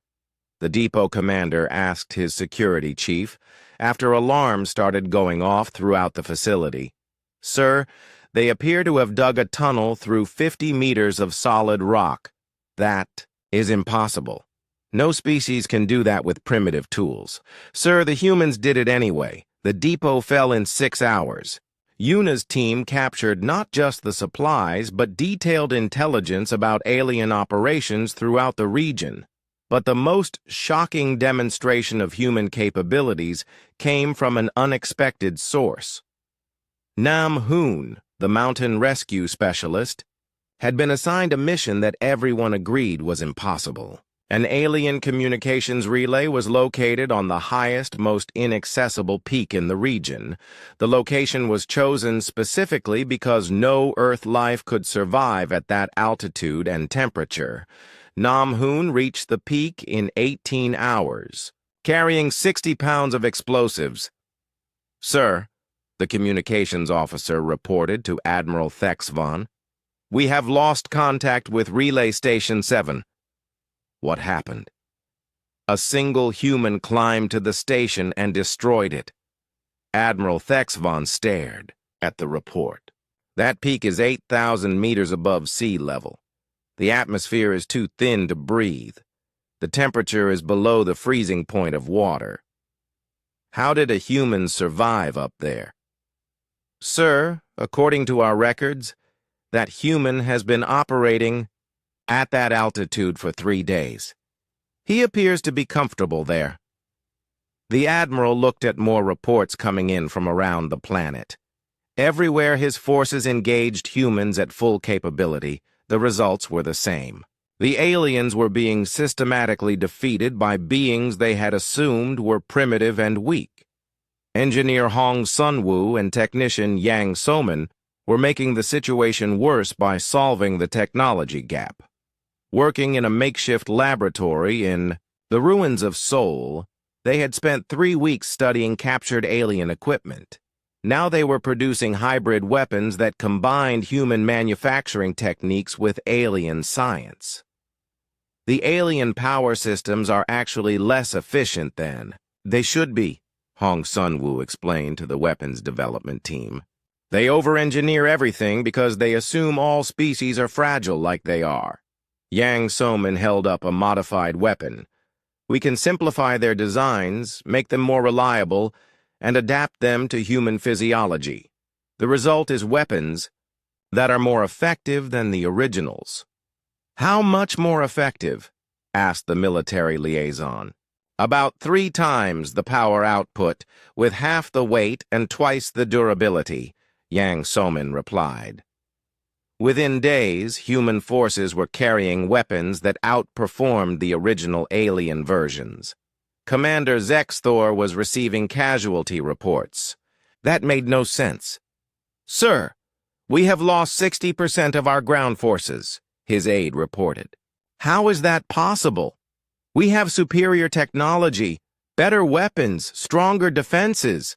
The depot commander asked his security chief after alarms started going off throughout the facility. "Sir, they appear to have dug a tunnel through 50 meters of solid rock. That is impossible. No species can do that with primitive tools. Sir, the humans did it anyway. The depot fell in 6 hours. Yuna's team captured not just the supplies, but detailed intelligence about alien operations throughout the region. But the most shocking demonstration of human capabilities came from an unexpected source. Nam Hoon, the mountain rescue specialist, had been assigned a mission that everyone agreed was impossible. An alien communications relay was located on the highest, most inaccessible peak in the region. The location was chosen specifically because no Earth life could survive at that altitude and temperature. Nam Hoon reached the peak in 18 hours, carrying 60 pounds of explosives. "Sir," the communications officer reported to Admiral Thexvon, "we have lost contact with Relay Station 7. What happened? A single human climbed to the station and destroyed it. Admiral Thexvon stared at the report. That peak is 8,000 meters above sea level. The atmosphere is too thin to breathe. The temperature is below the freezing point of water. How did a human survive up there? Sir, according to our records, that human has been operating at that altitude for 3 days. He appears to be comfortable there." The Admiral looked at more reports coming in from around the planet. Everywhere his forces engaged humans at full capability, the results were the same. The aliens were being systematically defeated by beings they had assumed were primitive and weak. Engineer Hong Sunwoo and technician Yang Soman were making the situation worse by solving the technology gap. Working in a makeshift laboratory in the ruins of Seoul, they had spent 3 weeks studying captured alien equipment. Now they were producing hybrid weapons that combined human manufacturing techniques with alien science. The alien power systems are actually less efficient than they should be, Hong Sun-woo explained to the weapons development team. They over-engineer everything because they assume all species are fragile like they are. Yang Soman held up a modified weapon. We can simplify their designs, make them more reliable, and adapt them to human physiology. The result is weapons that are more effective than the originals. How much more effective? Asked the military liaison. About 3 times the power output, with half the weight and twice the durability, Yang Soman replied. Within days, human forces were carrying weapons that outperformed the original alien versions. Commander Zexthor was receiving casualty reports. That made no sense. "Sir, we have lost 60% of our ground forces," his aide reported. "How is that possible? We have superior technology, better weapons, stronger defenses."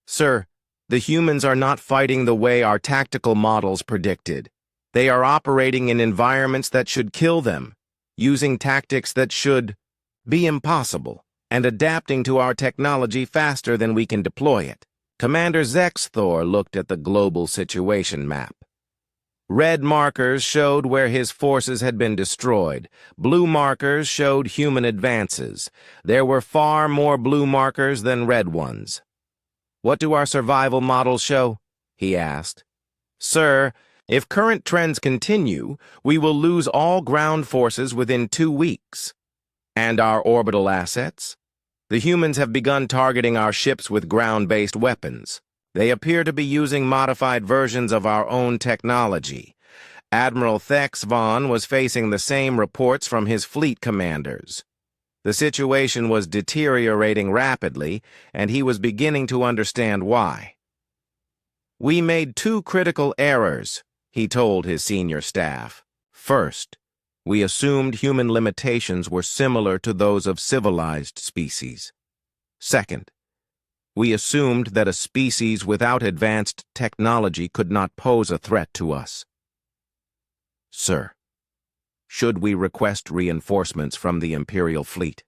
"Sir, the humans are not fighting the way our tactical models predicted. They are operating in environments that should kill them, using tactics that should be impossible, and adapting to our technology faster than we can deploy it." Commander Zexthor looked at the global situation map. Red markers showed where his forces had been destroyed. Blue markers showed human advances. There were far more blue markers than red ones. "What do our survival models show?" he asked. "Sir, if current trends continue, we will lose all ground forces within 2 weeks. And our orbital assets? The humans have begun targeting our ships with ground-based weapons. They appear to be using modified versions of our own technology. Admiral Thex Von was facing the same reports from his fleet commanders. The situation was deteriorating rapidly, and he was beginning to understand why. "We made 2 critical errors," he told his senior staff. "First, we assumed human limitations were similar to those of civilized species. Second, we assumed that a species without advanced technology could not pose a threat to us. Sir, should we request reinforcements from the Imperial fleet?"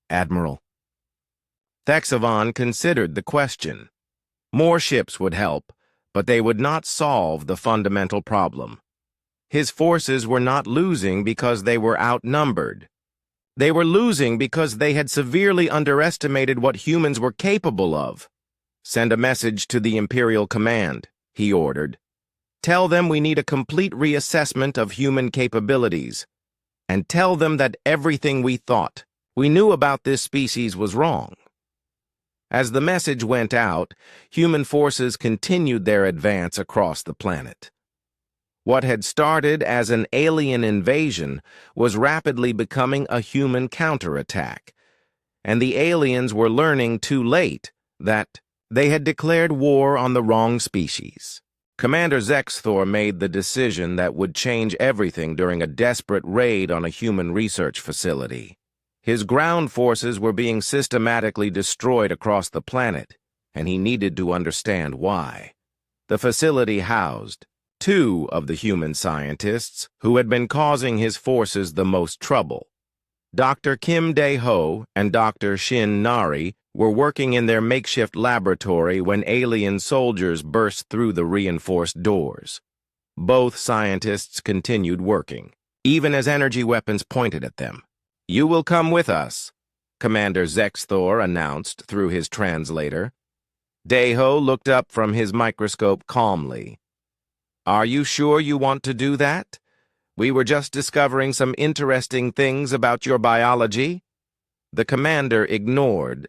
"Admiral." Thexavon considered the question. More ships would help, but they would not solve the fundamental problem. His forces were not losing because they were outnumbered. They were losing because they had severely underestimated what humans were capable of. "Send a message to the Imperial Command," he ordered. "Tell them we need a complete reassessment of human capabilities. And tell them that everything we thought we knew about this species was wrong." As the message went out, human forces continued their advance across the planet. What had started as an alien invasion was rapidly becoming a human counterattack, and the aliens were learning too late that they had declared war on the wrong species. Commander Zexthor made the decision that would change everything during a desperate raid on a human research facility. His ground forces were being systematically destroyed across the planet, and he needed to understand why. The facility housed 2 of the human scientists who had been causing his forces the most trouble. Dr. Kim Dae-ho and Dr. Shin Nari were working in their makeshift laboratory when alien soldiers burst through the reinforced doors. Both scientists continued working, even as energy weapons pointed at them. "You will come with us," Commander Zexthor announced through his translator. Dae-ho looked up from his microscope calmly. "Are you sure you want to do that? We were just discovering some interesting things about your biology." The commander ignored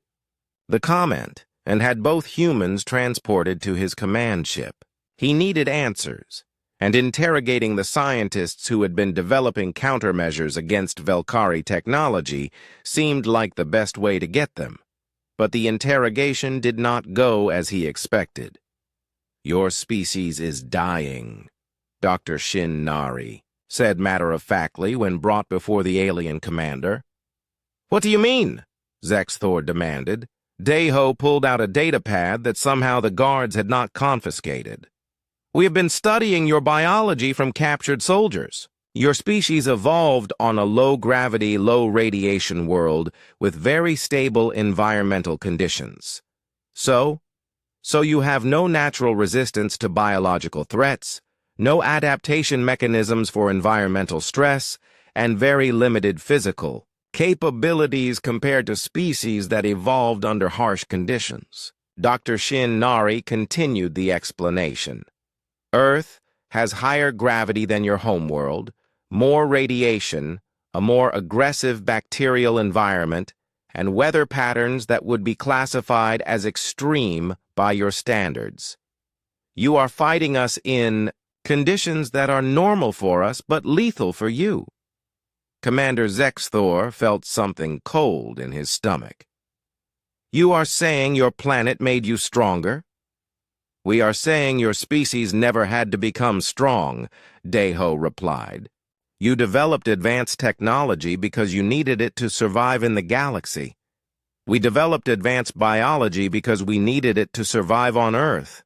the comment and had both humans transported to his command ship. He needed answers, and interrogating the scientists who had been developing countermeasures against Velkari technology seemed like the best way to get them. But the interrogation did not go as he expected. Your species is dying, Dr. Shin Nari said matter-of-factly when brought before the alien commander. What do you mean? Zexthor demanded. Dayho pulled out a datapad that somehow the guards had not confiscated. We have been studying your biology from captured soldiers. Your species evolved on a low-gravity, low-radiation world with very stable environmental conditions. So you have no natural resistance to biological threats, no adaptation mechanisms for environmental stress, and very limited physical capabilities compared to species that evolved under harsh conditions. Dr. Shin Nari continued the explanation. Earth has higher gravity than your homeworld, more radiation, a more aggressive bacterial environment, and weather patterns that would be classified as extreme by your standards. You are fighting us in conditions that are normal for us but lethal for you. Commander Zexthor felt something cold in his stomach. You are saying your planet made you stronger? We are saying your species never had to become strong, Dayho replied. You developed advanced technology because you needed it to survive in the galaxy. We developed advanced biology because we needed it to survive on Earth.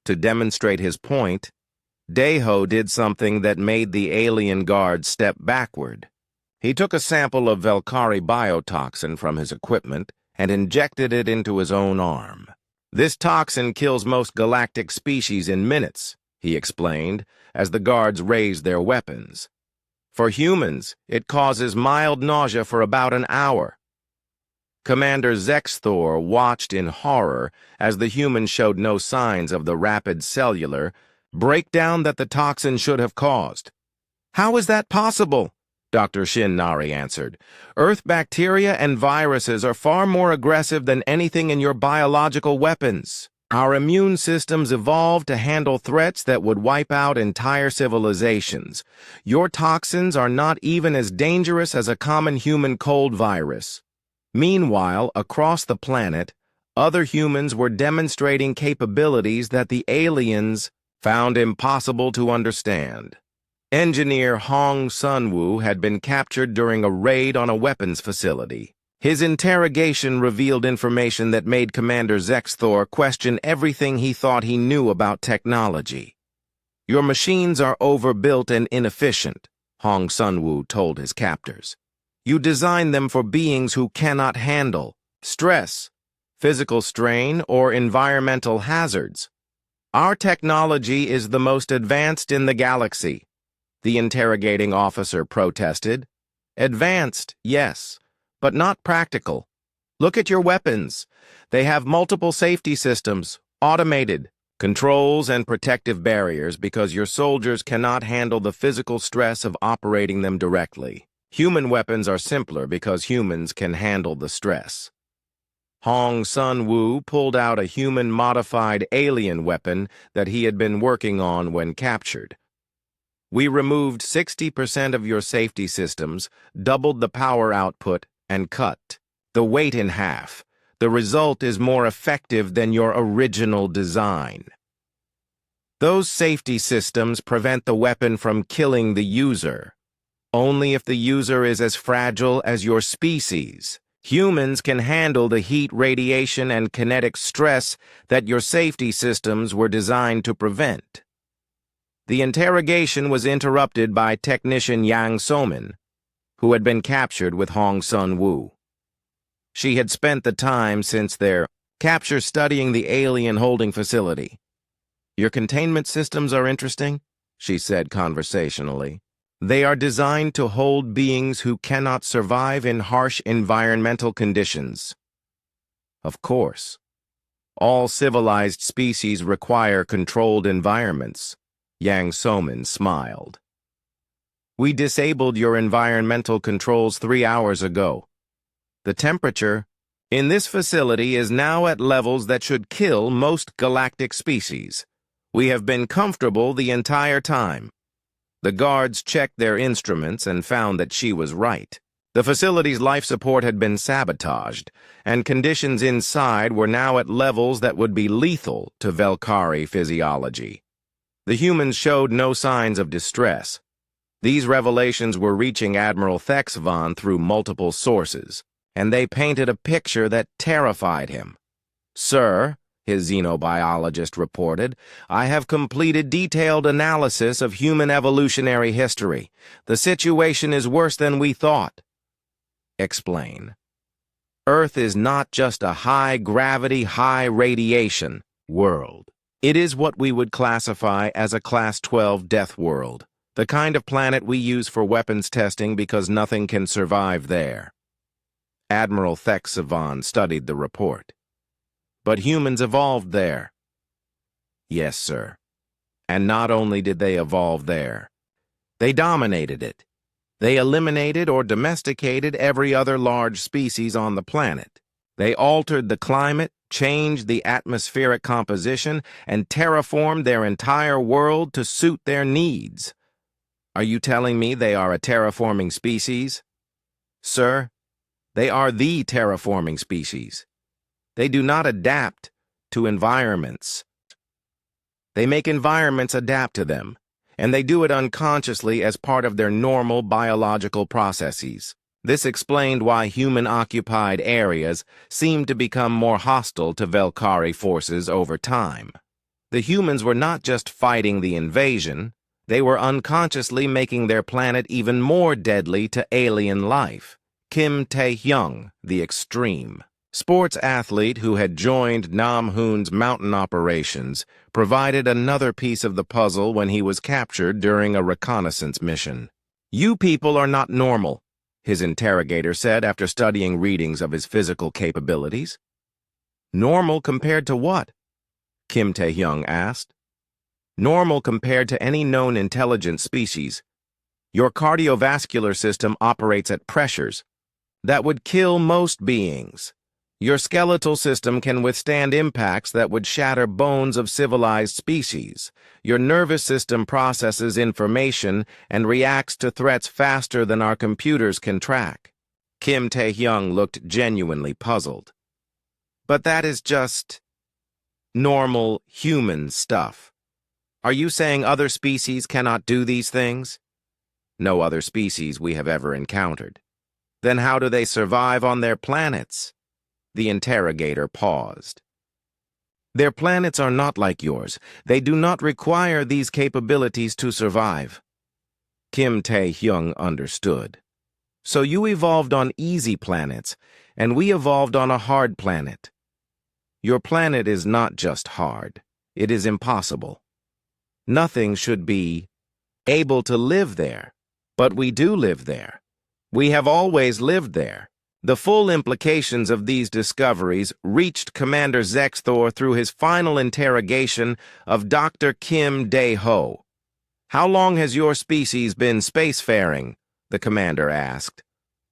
To demonstrate his point, Dayho did something that made the alien guard step backward. He took a sample of Velkari biotoxin from his equipment and injected it into his own arm. This toxin kills most galactic species in minutes, he explained, as the guards raised their weapons. For humans, it causes mild nausea for about an hour. Commander Zexthor watched in horror as the humans showed no signs of the rapid cellular breakdown that the toxin should have caused. How is that possible? Dr. Shin Nari answered. Earth bacteria and viruses are far more aggressive than anything in your biological weapons. Our immune systems evolved to handle threats that would wipe out entire civilizations. Your toxins are not even as dangerous as a common human cold virus. Meanwhile, across the planet, other humans were demonstrating capabilities that the aliens found impossible to understand. Engineer Hong Sunwoo had been captured during a raid on a weapons facility. His interrogation revealed information that made Commander Zexthor question everything he thought he knew about technology. Your machines are overbuilt and inefficient, Hong Sunwoo told his captors. You design them for beings who cannot handle stress, physical strain, or environmental hazards. Our technology is the most advanced in the galaxy, the interrogating officer protested. Advanced, yes, but not practical. Look at your weapons. They have multiple safety systems, automated controls and protective barriers because your soldiers cannot handle the physical stress of operating them directly. Human weapons are simpler because humans can handle the stress. Hong Sunwoo pulled out a human-modified alien weapon that he had been working on when captured. We removed 60% of your safety systems, doubled the power output, and cut the weight in half. The result is more effective than your original design. Those safety systems prevent the weapon from killing the user. Only if the user is as fragile as your species. Humans can handle the heat, radiation, and kinetic stress that your safety systems were designed to prevent. The interrogation was interrupted by technician Yang Somin, who had been captured with Hong Sunwoo. She had spent the time since their capture studying the alien holding facility. Your containment systems are interesting, she said conversationally. They are designed to hold beings who cannot survive in harsh environmental conditions. Of course, all civilized species require controlled environments, Yang Somin smiled. We disabled your environmental controls 3 hours ago. The temperature in this facility is now at levels that should kill most galactic species. We have been comfortable the entire time. The guards checked their instruments and found that she was right. The facility's life support had been sabotaged, and conditions inside were now at levels that would be lethal to Velkari physiology. The humans showed no signs of distress. These revelations were reaching Admiral Thexvon through multiple sources, and they painted a picture that terrified him. "Sir," his xenobiologist reported, "I have completed detailed analysis of human evolutionary history. The situation is worse than we thought." Explain. Earth is not just a high-gravity, high-radiation world. It is what we would classify as a Class 12 death world, the kind of planet we use for weapons testing because nothing can survive there. Admiral Thexvon studied the report. "But humans evolved there." "Yes, sir. And not only did they evolve there, they dominated it. They eliminated or domesticated every other large species on the planet. They altered the climate, changed the atmospheric composition, and terraformed their entire world to suit their needs. Are you telling me they are a terraforming species?" "Sir, they are the terraforming species. They do not adapt to environments. They make environments adapt to them, and they do it unconsciously as part of their normal biological processes. This explained why human-occupied areas seemed to become more hostile to Velkari forces over time. The humans were not just fighting the invasion, they were unconsciously making their planet even more deadly to alien life. Kim Tae-hyung, the Extreme, sports athlete who had joined Nam-hoon's mountain operations, provided another piece of the puzzle when he was captured during a reconnaissance mission. "You people are not normal," his interrogator said after studying readings of his physical capabilities. "Normal compared to what?" Kim Tae-hyung asked. "Normal compared to any known intelligent species. Your cardiovascular system operates at pressures that would kill most beings. Your skeletal system can withstand impacts that would shatter bones of civilized species. Your nervous system processes information and reacts to threats faster than our computers can track." Kim Tae-hyung looked genuinely puzzled. "But that is just normal human stuff. Are you saying other species cannot do these things?" "No other species we have ever encountered." "Then how do they survive on their planets?" The interrogator paused. "Their planets are not like yours. They do not require these capabilities to survive." Kim Tae-hyung understood. "So you evolved on easy planets, and we evolved on a hard planet. Your planet is not just hard. It is impossible. Nothing should be able to live there, but we do live there. We have always lived there." The full implications of these discoveries reached Commander Zexthor through his final interrogation of Dr. Kim Dae-ho. "How long has your species been spacefaring?" the commander asked.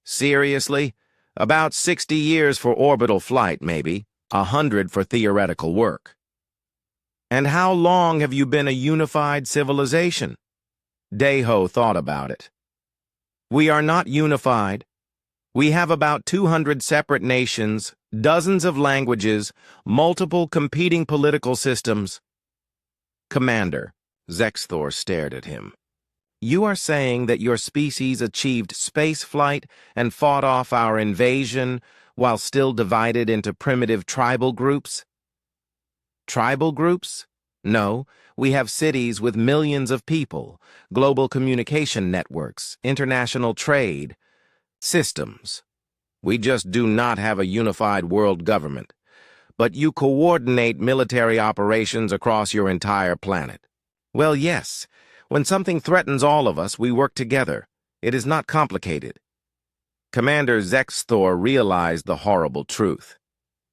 "Seriously? About 60 years for orbital flight, maybe. 100 for theoretical work." "And how long have you been a unified civilization?" Dae-ho thought about it. "We are not unified. We have about 200 separate nations, dozens of languages, multiple competing political systems." "Commander," Zexthor stared at him, "you are saying that your species achieved spaceflight and fought off our invasion while still divided into primitive tribal groups?" "Tribal groups? No, we have cities with millions of people, global communication networks, international trade, systems. We just do not have a unified world government. But you coordinate military operations across your entire planet." "Well, yes. When something threatens all of us, we work together. It is not complicated." Commander Zexthor realized the horrible truth.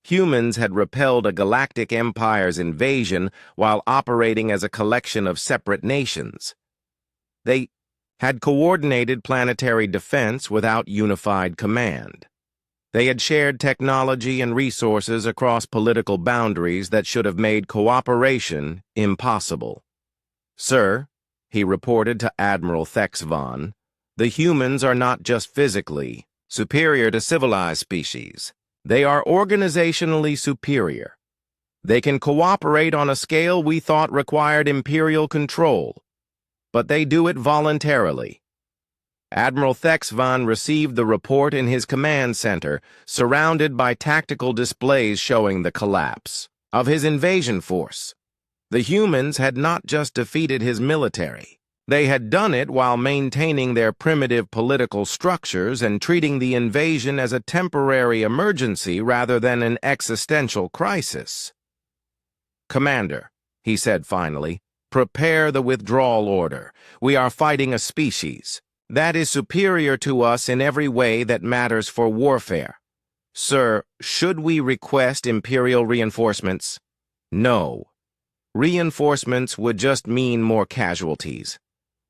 Humans had repelled a galactic empire's invasion while operating as a collection of separate nations. They had coordinated planetary defense without unified command. They had shared technology and resources across political boundaries that should have made cooperation impossible. "Sir," he reported to Admiral Thexvon, "the humans are not just physically superior to civilized species. They are organizationally superior. They can cooperate on a scale we thought required imperial control, but they do it voluntarily. Admiral Thexvan received the report in his command center, surrounded by tactical displays showing the collapse of his invasion force. The humans had not just defeated his military. They had done it while maintaining their primitive political structures and treating the invasion as a temporary emergency rather than an existential crisis. "Commander," he said finally, "prepare the withdrawal order. We are fighting a species that is superior to us in every way that matters for warfare. Sir, should we request Imperial reinforcements?" "No. Reinforcements would just mean more casualties.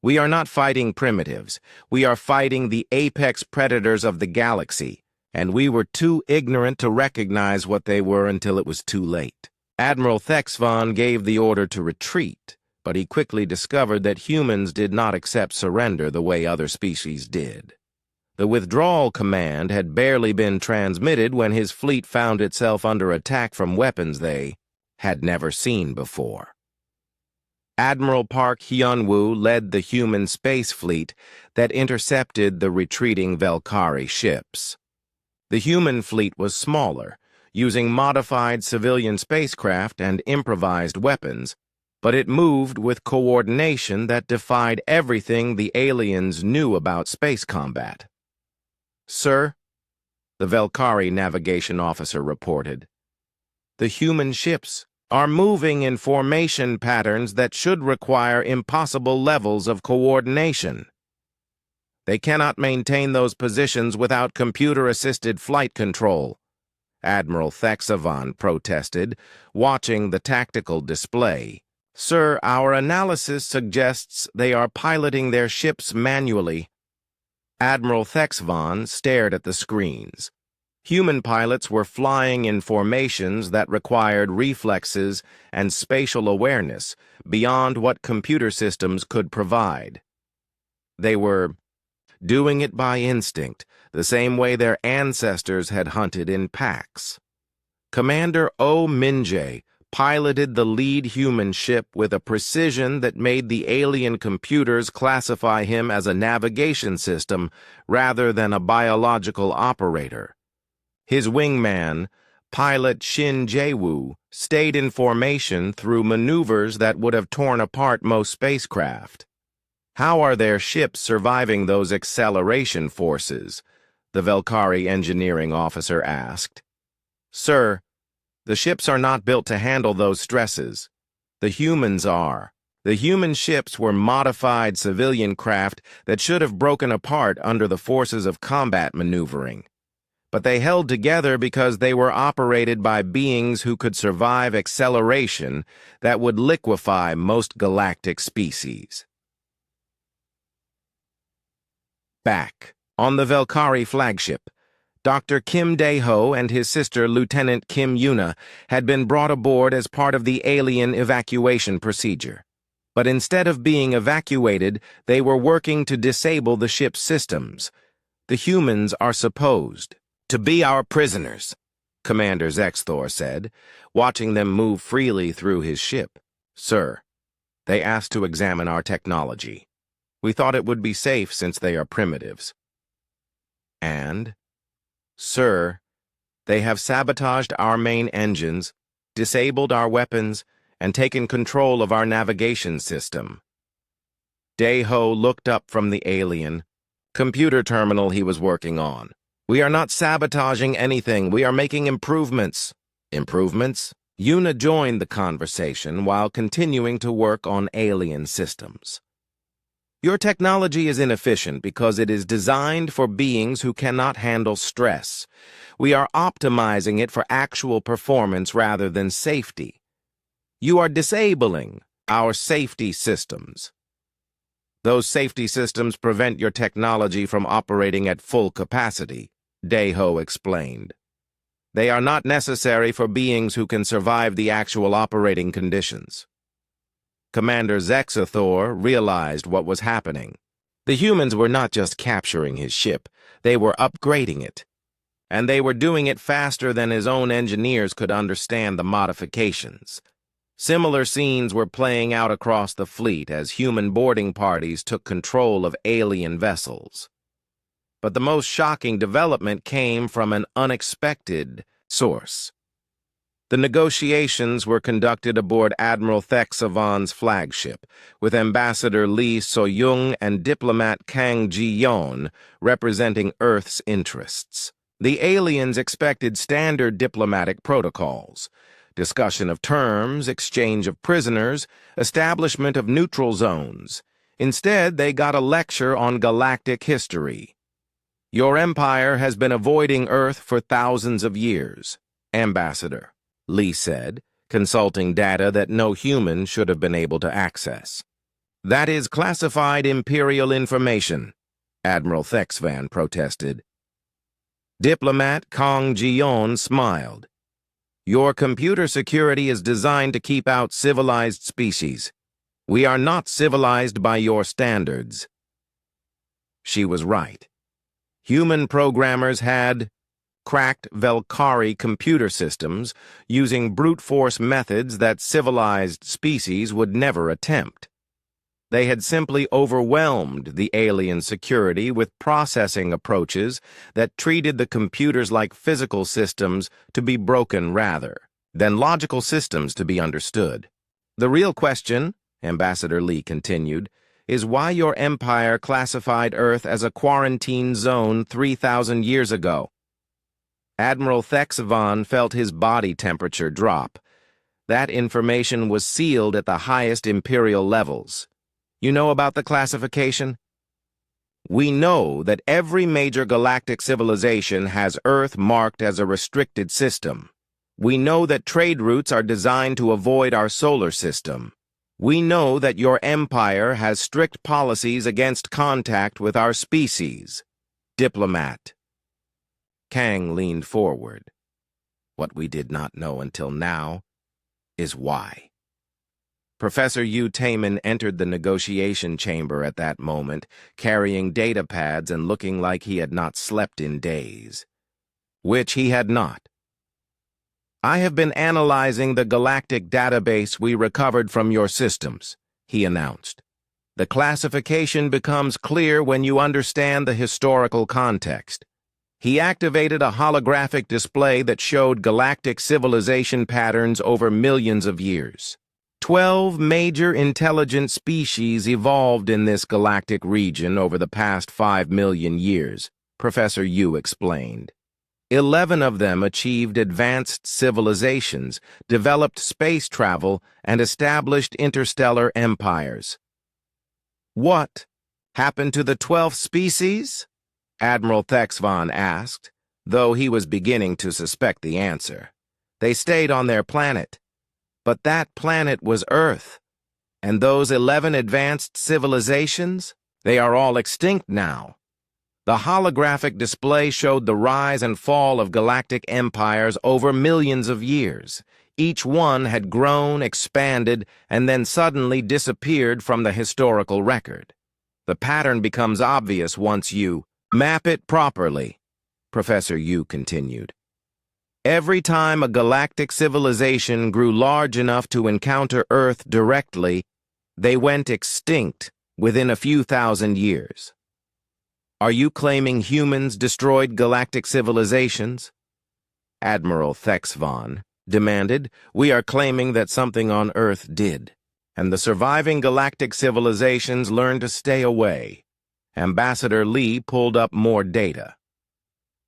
We are not fighting primitives. We are fighting the apex predators of the galaxy, and we were too ignorant to recognize what they were until it was too late." Admiral Thexvan gave the order to retreat, but he quickly discovered that humans did not accept surrender the way other species did. The withdrawal command had barely been transmitted when his fleet found itself under attack from weapons they had never seen before. Admiral Park Hyunwoo led the human space fleet that intercepted the retreating Velkari ships. The human fleet was smaller, using modified civilian spacecraft and improvised weapons, but it moved with coordination that defied everything the aliens knew about space combat. "Sir," the Velkari navigation officer reported, "the human ships are moving in formation patterns that should require impossible levels of coordination. They cannot maintain those positions without computer-assisted flight control," Admiral Thexavan protested, watching the tactical display. "Sir, our analysis suggests they are piloting their ships manually." Admiral Thexvan stared at the screens. Human pilots were flying in formations that required reflexes and spatial awareness beyond what computer systems could provide. They were doing it by instinct, the same way their ancestors had hunted in packs. Commander O. Minjae piloted the lead human ship with a precision that made the alien computers classify him as a navigation system rather than a biological operator. His wingman, pilot Shin Jae-woo, stayed in formation through maneuvers that would have torn apart most spacecraft. "How are their ships surviving those acceleration forces?" the Velkari engineering officer asked. "Sir, the ships are not built to handle those stresses. The humans are. The human ships were modified civilian craft that should have broken apart under the forces of combat maneuvering. But they held together because they were operated by beings who could survive acceleration that would liquefy most galactic species." Back on the Velkari flagship, Dr. Kim Dae-ho and his sister Lieutenant Kim Yuna had been brought aboard as part of the alien evacuation procedure. But instead of being evacuated, they were working to disable the ship's systems. "The humans are supposed to be our prisoners," Commander Zexthor said, watching them move freely through his ship. "Sir, they asked to examine our technology. We thought it would be safe since they are primitives." "And?" "Sir, they have sabotaged our main engines, disabled our weapons, and taken control of our navigation system." Dae-ho looked up from the alien computer terminal he was working on. "We are not sabotaging anything. We are making improvements." "Improvements?" Yuna joined the conversation while continuing to work on alien systems. "Your technology is inefficient because it is designed for beings who cannot handle stress. We are optimizing it for actual performance rather than safety. You are disabling our safety systems. Those safety systems prevent your technology from operating at full capacity," Dae-ho explained. "They are not necessary for beings who can survive the actual operating conditions." Commander Zexathor realized what was happening. The humans were not just capturing his ship, they were upgrading it. And they were doing it faster than his own engineers could understand the modifications. Similar scenes were playing out across the fleet as human boarding parties took control of alien vessels. But the most shocking development came from an unexpected source. The negotiations were conducted aboard Admiral Thek Savan's flagship, with Ambassador Lee So-young and diplomat Kang Ji-yeon representing Earth's interests. The aliens expected standard diplomatic protocols: discussion of terms, exchange of prisoners, establishment of neutral zones. Instead, they got a lecture on galactic history. Your empire has been avoiding Earth for thousands of years, Ambassador, Lee said, consulting data that no human should have been able to access. That is classified Imperial information, Admiral Thek Savan protested. Diplomat Kang Ji-yeon smiled. Your computer security is designed to keep out civilized species. We are not civilized by your standards. She was right. Human programmers had cracked Velkari computer systems using brute force methods that civilized species would never attempt. They had simply overwhelmed the alien security with processing approaches that treated the computers like physical systems to be broken rather than logical systems to be understood. The real question, Ambassador Lee continued, is why your empire classified Earth as a quarantine zone 3,000 years ago. Admiral Thek Savan felt his body temperature drop. That information was sealed at the highest Imperial levels. You know about the classification? We know that every major galactic civilization has Earth marked as a restricted system. We know that trade routes are designed to avoid our solar system. We know that your empire has strict policies against contact with our species. Diplomat. Kang leaned forward. What we did not know until now is why. Professor Yu Taemin entered the negotiation chamber at that moment, carrying data pads and looking like he had not slept in days. Which he had not. I have been analyzing the galactic database we recovered from your systems, he announced. The classification becomes clear when you understand the historical context. He activated a holographic display that showed galactic civilization patterns over millions of years. 12 major intelligent species evolved in this galactic region over the past 5 million years, Professor Yu explained. 11 of them achieved advanced civilizations, developed space travel, and established interstellar empires. What happened to the 12th species? Admiral Thek Savan asked, though he was beginning to suspect the answer. They stayed on their planet. But that planet was Earth. And those 11 advanced civilizations, they are all extinct now. The holographic display showed the rise and fall of galactic empires over millions of years. Each one had grown, expanded, and then suddenly disappeared from the historical record. The pattern becomes obvious once you map it properly, Professor Yu continued. Every time a galactic civilization grew large enough to encounter Earth directly, they went extinct within a few thousand years. Are you claiming humans destroyed galactic civilizations? Admiral Thek Savan demanded. We are claiming that something on Earth did, and the surviving galactic civilizations learned to stay away. Ambassador Lee pulled up more data.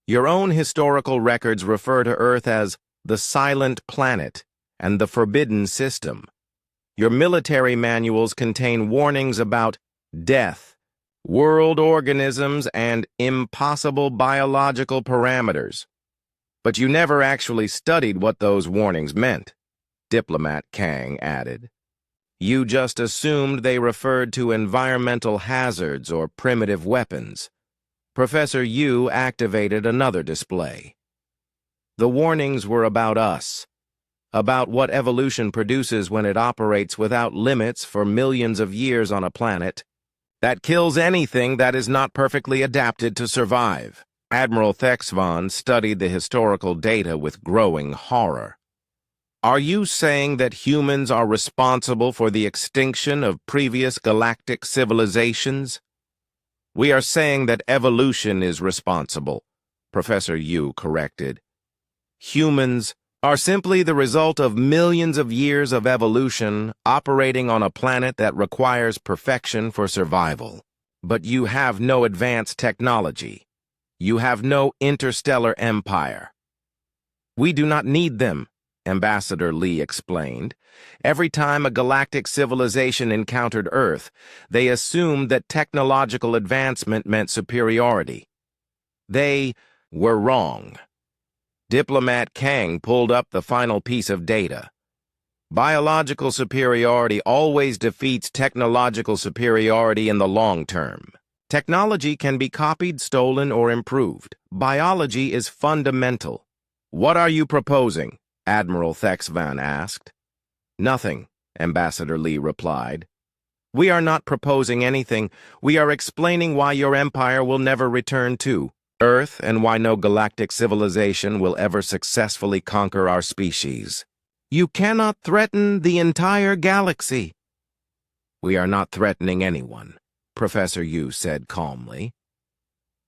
Your own historical records refer to Earth as the Silent Planet and the Forbidden System. Your military manuals contain warnings about death, world organisms, and impossible biological parameters. But you never actually studied what those warnings meant, Diplomat Kang added. You just assumed they referred to environmental hazards or primitive weapons. Professor Yu activated another display. The warnings were about us, about what evolution produces when it operates without limits for millions of years on a planet, that kills anything that is not perfectly adapted to survive. Admiral Thexvon studied the historical data with growing horror. Are you saying that humans are responsible for the extinction of previous galactic civilizations? We are saying that evolution is responsible, Professor Yu corrected. Humans are simply the result of millions of years of evolution operating on a planet that requires perfection for survival. But you have no advanced technology. You have no interstellar empire. We do not need them, Ambassador Lee explained. Every time a galactic civilization encountered Earth, they assumed that technological advancement meant superiority. They were wrong. Diplomat Kang pulled up the final piece of data. Biological superiority always defeats technological superiority in the long term. Technology can be copied, stolen, or improved. Biology is fundamental. What are you proposing? Admiral Thexvan asked. Nothing, Ambassador Lee replied. We are not proposing anything. We are explaining why your empire will never return to Earth and why no galactic civilization will ever successfully conquer our species. You cannot threaten the entire galaxy. We are not threatening anyone, Professor Yu said calmly.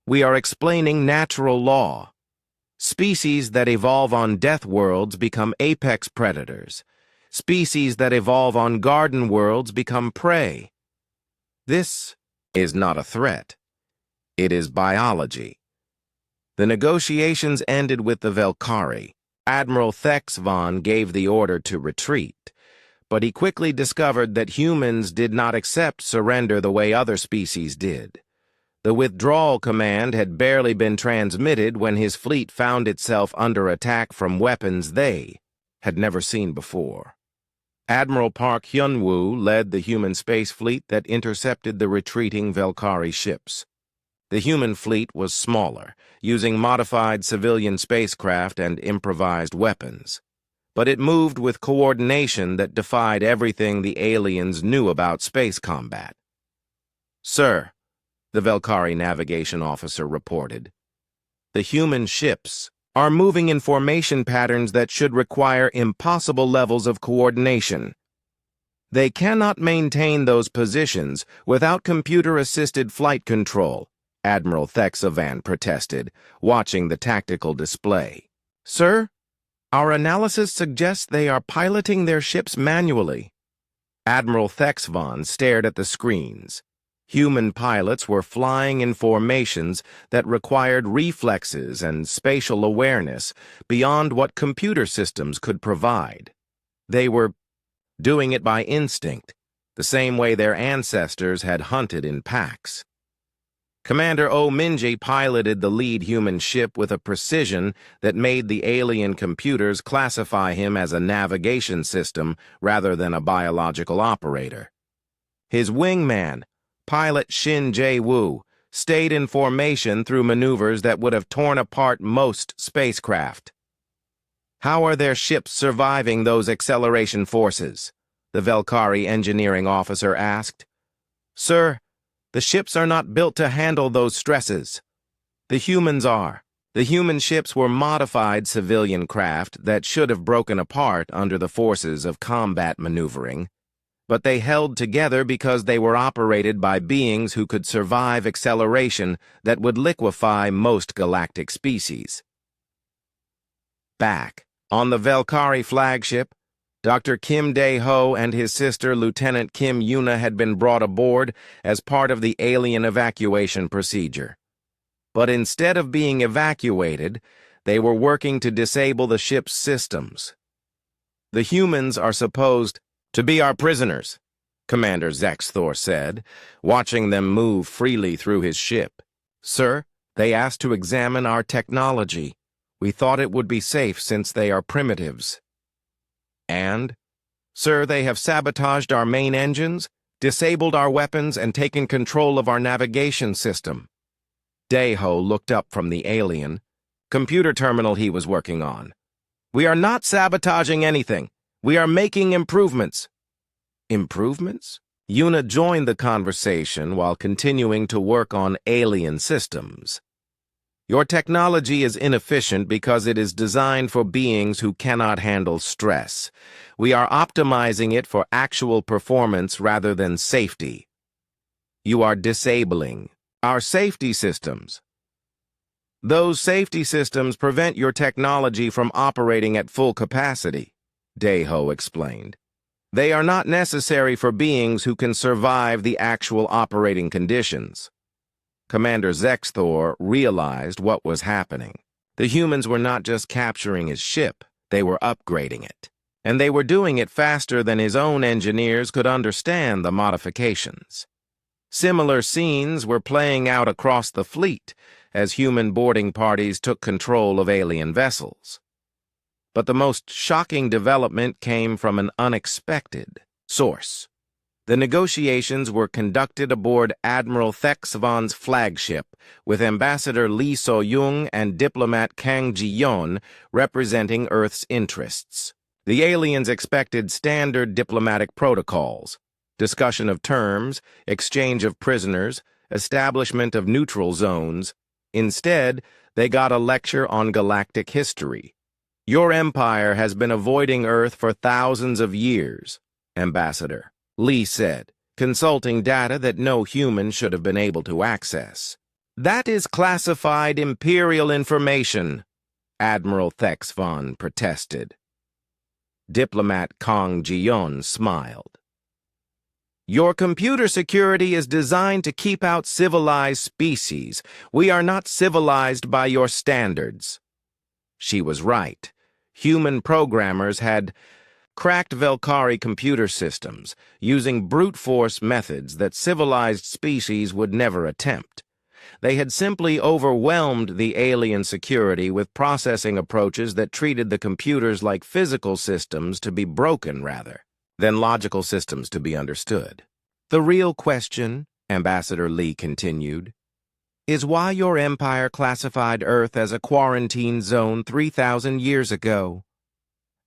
We are explaining natural law. Species that evolve on death worlds become apex predators. Species that evolve on garden worlds become prey. This is not a threat. It is biology. The negotiations ended with the Velkari. Admiral Thexvon gave the order to retreat, but he quickly discovered that humans did not accept surrender the way other species did. The withdrawal command had barely been transmitted when his fleet found itself under attack from weapons they had never seen before. Admiral Park Hyun-woo led the human space fleet that intercepted the retreating Velkari ships. The human fleet was smaller, using modified civilian spacecraft and improvised weapons. But it moved with coordination that defied everything the aliens knew about space combat. Sir, the Velkari navigation officer reported, the human ships are moving in formation patterns that should require impossible levels of coordination. They cannot maintain those positions without computer-assisted flight control, Admiral Thexavan protested, watching the tactical display. Sir, our analysis suggests they are piloting their ships manually. Admiral Thexvan stared at the screens. Human pilots were flying in formations that required reflexes and spatial awareness beyond what computer systems could provide. They were doing it by instinct, the same way their ancestors had hunted in packs. Commander O. Minji piloted the lead human ship with a precision that made the alien computers classify him as a navigation system rather than a biological operator. His wingman, Pilot Shin Jae-woo, stayed in formation through maneuvers that would have torn apart most spacecraft. How are their ships surviving those acceleration forces? The Velkari engineering officer asked. Sir, the ships are not built to handle those stresses. The humans are. The human ships were modified civilian craft that should have broken apart under the forces of combat maneuvering, but they held together because they were operated by beings who could survive acceleration that would liquefy most galactic species. Back on the Velkari flagship, Dr. Kim Dae-ho and his sister Lieutenant Kim Yuna had been brought aboard as part of the alien evacuation procedure. But instead of being evacuated, they were working to disable the ship's systems. The humans are supposed to be our prisoners, Commander Zexthor said, watching them move freely through his ship. Sir, they asked to examine our technology. We thought it would be safe since they are primitives. And, sir, they have sabotaged our main engines, disabled our weapons, and taken control of our navigation system. Dae-ho looked up from the alien computer terminal he was working on. We are not sabotaging anything. We are making improvements. Improvements? Yuna joined the conversation while continuing to work on alien systems. Your technology is inefficient because it is designed for beings who cannot handle stress. We are optimizing it for actual performance rather than safety. You are disabling our safety systems. Those safety systems prevent your technology from operating at full capacity, Daiho explained. They are not necessary for beings who can survive the actual operating conditions. Commander Zexthor realized what was happening. The humans were not just capturing his ship, they were upgrading it. And they were doing it faster than his own engineers could understand the modifications. Similar scenes were playing out across the fleet as human boarding parties took control of alien vessels. But the most shocking development came from an unexpected source. The negotiations were conducted aboard Admiral Thexvan's flagship, with Ambassador Lee So-young and diplomat Kang Ji-yeon representing Earth's interests. The aliens expected standard diplomatic protocols, discussion of terms, exchange of prisoners, establishment of neutral zones. Instead, they got a lecture on galactic history. Your empire has been avoiding Earth for thousands of years, Ambassador Lee said, consulting data that no human should have been able to access. That is classified Imperial information, Admiral Thexvan protested. Diplomat Kang Ji-yeon smiled. Your computer security is designed to keep out civilized species. We are not civilized by your standards. She was right. Human programmers had cracked Velkari computer systems using brute force methods that civilized species would never attempt. They had simply overwhelmed the alien security with processing approaches that treated the computers like physical systems to be broken rather than logical systems to be understood. The real question, Ambassador Lee continued, is why your empire classified Earth as a quarantine zone 3,000 years ago.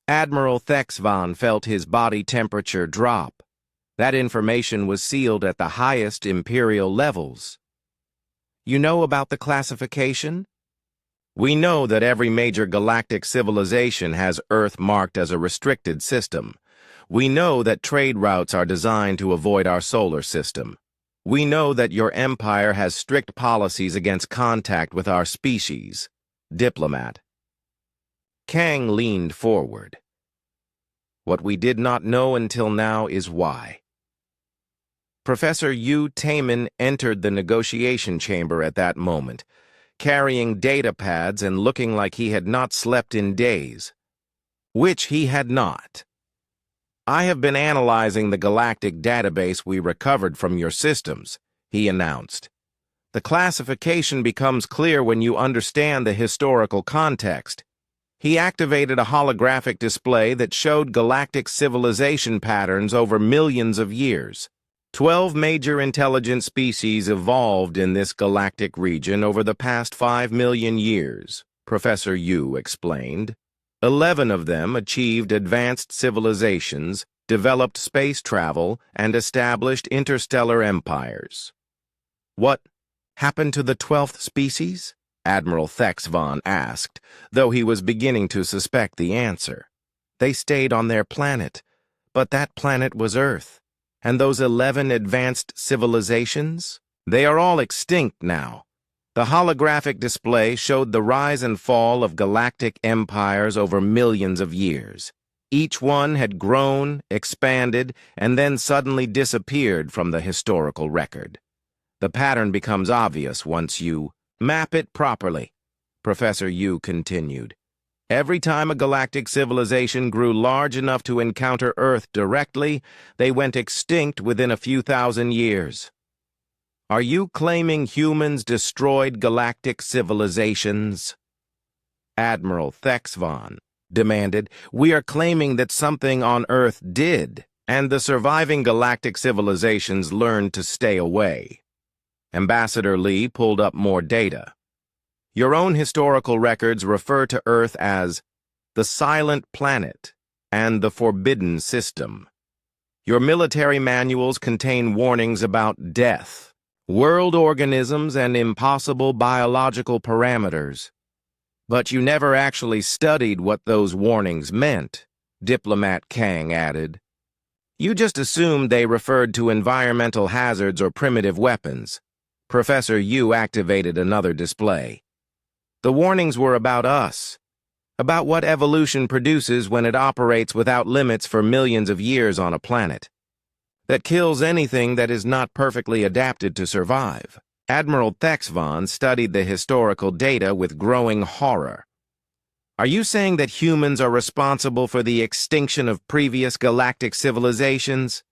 Admiral Thexvan felt his body temperature drop. That information was sealed at the highest Imperial levels. You know about the classification? We know that every major galactic civilization has Earth marked as a restricted system. We know that trade routes are designed to avoid our solar system. We know that your empire has strict policies against contact with our species. Diplomat. Kang leaned forward. What we did not know until now is why. Professor Yu Taemin entered the negotiation chamber at that moment, carrying data pads and looking like he had not slept in days. Which he had not. I have been analyzing the galactic database we recovered from your systems, he announced. The classification becomes clear when you understand the historical context. He activated a holographic display that showed galactic civilization patterns over millions of years. 12 major intelligent species evolved in this galactic region over the past 5 million years, Professor Yu explained. 11 of them achieved advanced civilizations, developed space travel, and established interstellar empires. What happened to the 12th species? Admiral Thexvan asked, though he was beginning to suspect the answer. They stayed on their planet, but that planet was Earth. And those 11 advanced civilizations? They are all extinct now. The holographic display showed the rise and fall of galactic empires over millions of years. Each one had grown, expanded, and then suddenly disappeared from the historical record. The pattern becomes obvious once you map it properly, Professor Yu continued. Every time a galactic civilization grew large enough to encounter Earth directly, they went extinct within a few thousand years. Are you claiming humans destroyed galactic civilizations? Admiral Thexvan demanded. We are claiming that something on Earth did, and the surviving galactic civilizations learned to stay away. Ambassador Lee pulled up more data. Your own historical records refer to Earth as the Silent Planet and the Forbidden System. Your military manuals contain warnings about death, world organisms, and impossible biological parameters. But you never actually studied what those warnings meant, Diplomat Kang added. You just assumed they referred to environmental hazards or primitive weapons. Professor Yu activated another display. The warnings were about us, about what evolution produces when it operates without limits for millions of years on a planet, that kills anything that is not perfectly adapted to survive. Admiral Thexvon studied the historical data with growing horror. Are you saying that humans are responsible for the extinction of previous galactic civilizations?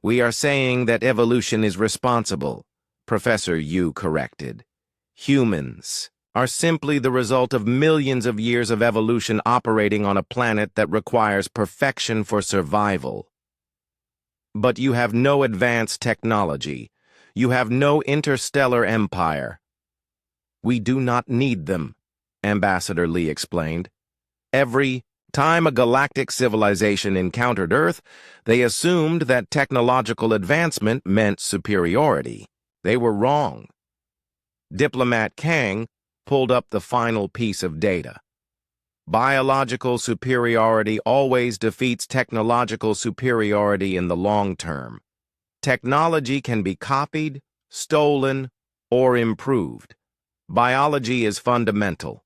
We are saying that evolution is responsible, Professor Yu corrected. Humans are simply the result of millions of years of evolution operating on a planet that requires perfection for survival. But you have no advanced technology. You have no interstellar empire. We do not need them, Ambassador Lee explained. Every time a galactic civilization encountered Earth, they assumed that technological advancement meant superiority. They were wrong. Diplomat Kang pulled up the final piece of data. Biological superiority always defeats technological superiority in the long term. Technology can be copied, stolen, or improved. Biology is fundamental.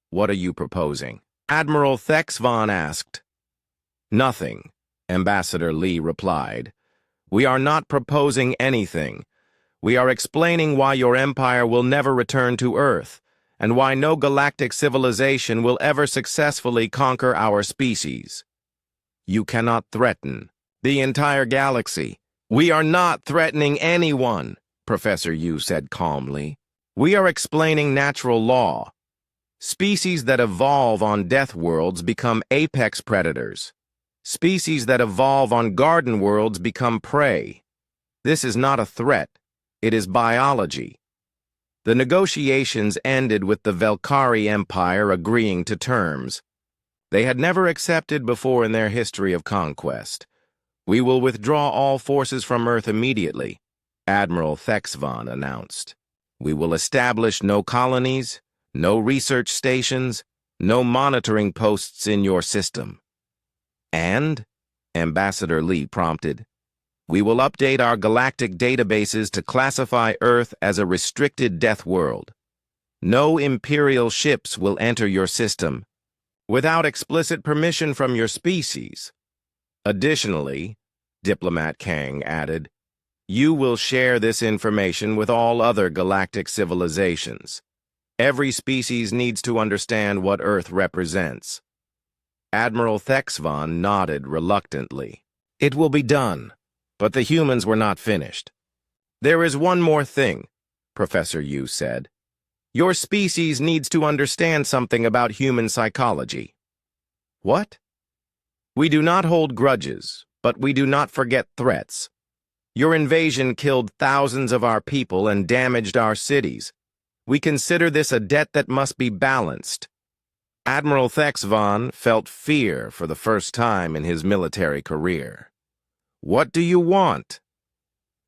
What are you proposing? Admiral Thexvon asked. Nothing, Ambassador Lee replied. We are not proposing anything. We are explaining why your empire will never return to Earth, and why no galactic civilization will ever successfully conquer our species. You cannot threaten the entire galaxy. We are not threatening anyone, Professor Yu said calmly. We are explaining natural law. Species that evolve on deathworlds become apex predators. Species that evolve on garden worlds become prey. This is not a threat. It is biology. The negotiations ended with the Velkari Empire agreeing to terms. They had never accepted before in their history of conquest. We will withdraw all forces from Earth immediately, Admiral Thexvon announced. We will establish no colonies, no research stations, no monitoring posts in your system. And, Ambassador Lee prompted, we will update our galactic databases to classify Earth as a restricted death world. No Imperial ships will enter your system without explicit permission from your species. Additionally, Diplomat Kang added, you will share this information with all other galactic civilizations. Every species needs to understand what Earth represents. Admiral Thexvon nodded reluctantly. It will be done, but the humans were not finished. There is one more thing, Professor Yu said. Your species needs to understand something about human psychology. What? We do not hold grudges, but we do not forget threats. Your invasion killed thousands of our people and damaged our cities. We consider this a debt that must be balanced. Admiral Thexvon felt fear for the first time in his military career. What do you want?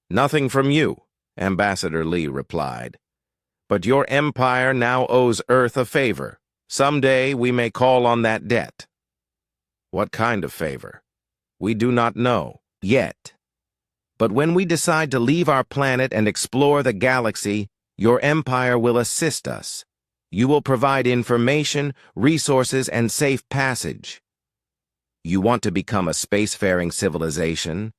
Nothing from you, Ambassador Lee replied. But your empire now owes Earth a favor. Someday we may call on that debt. What kind of favor? We do not know, yet. But when we decide to leave our planet and explore the galaxy, your empire will assist us. You will provide information, resources, and safe passage. You want to become a spacefaring civilization,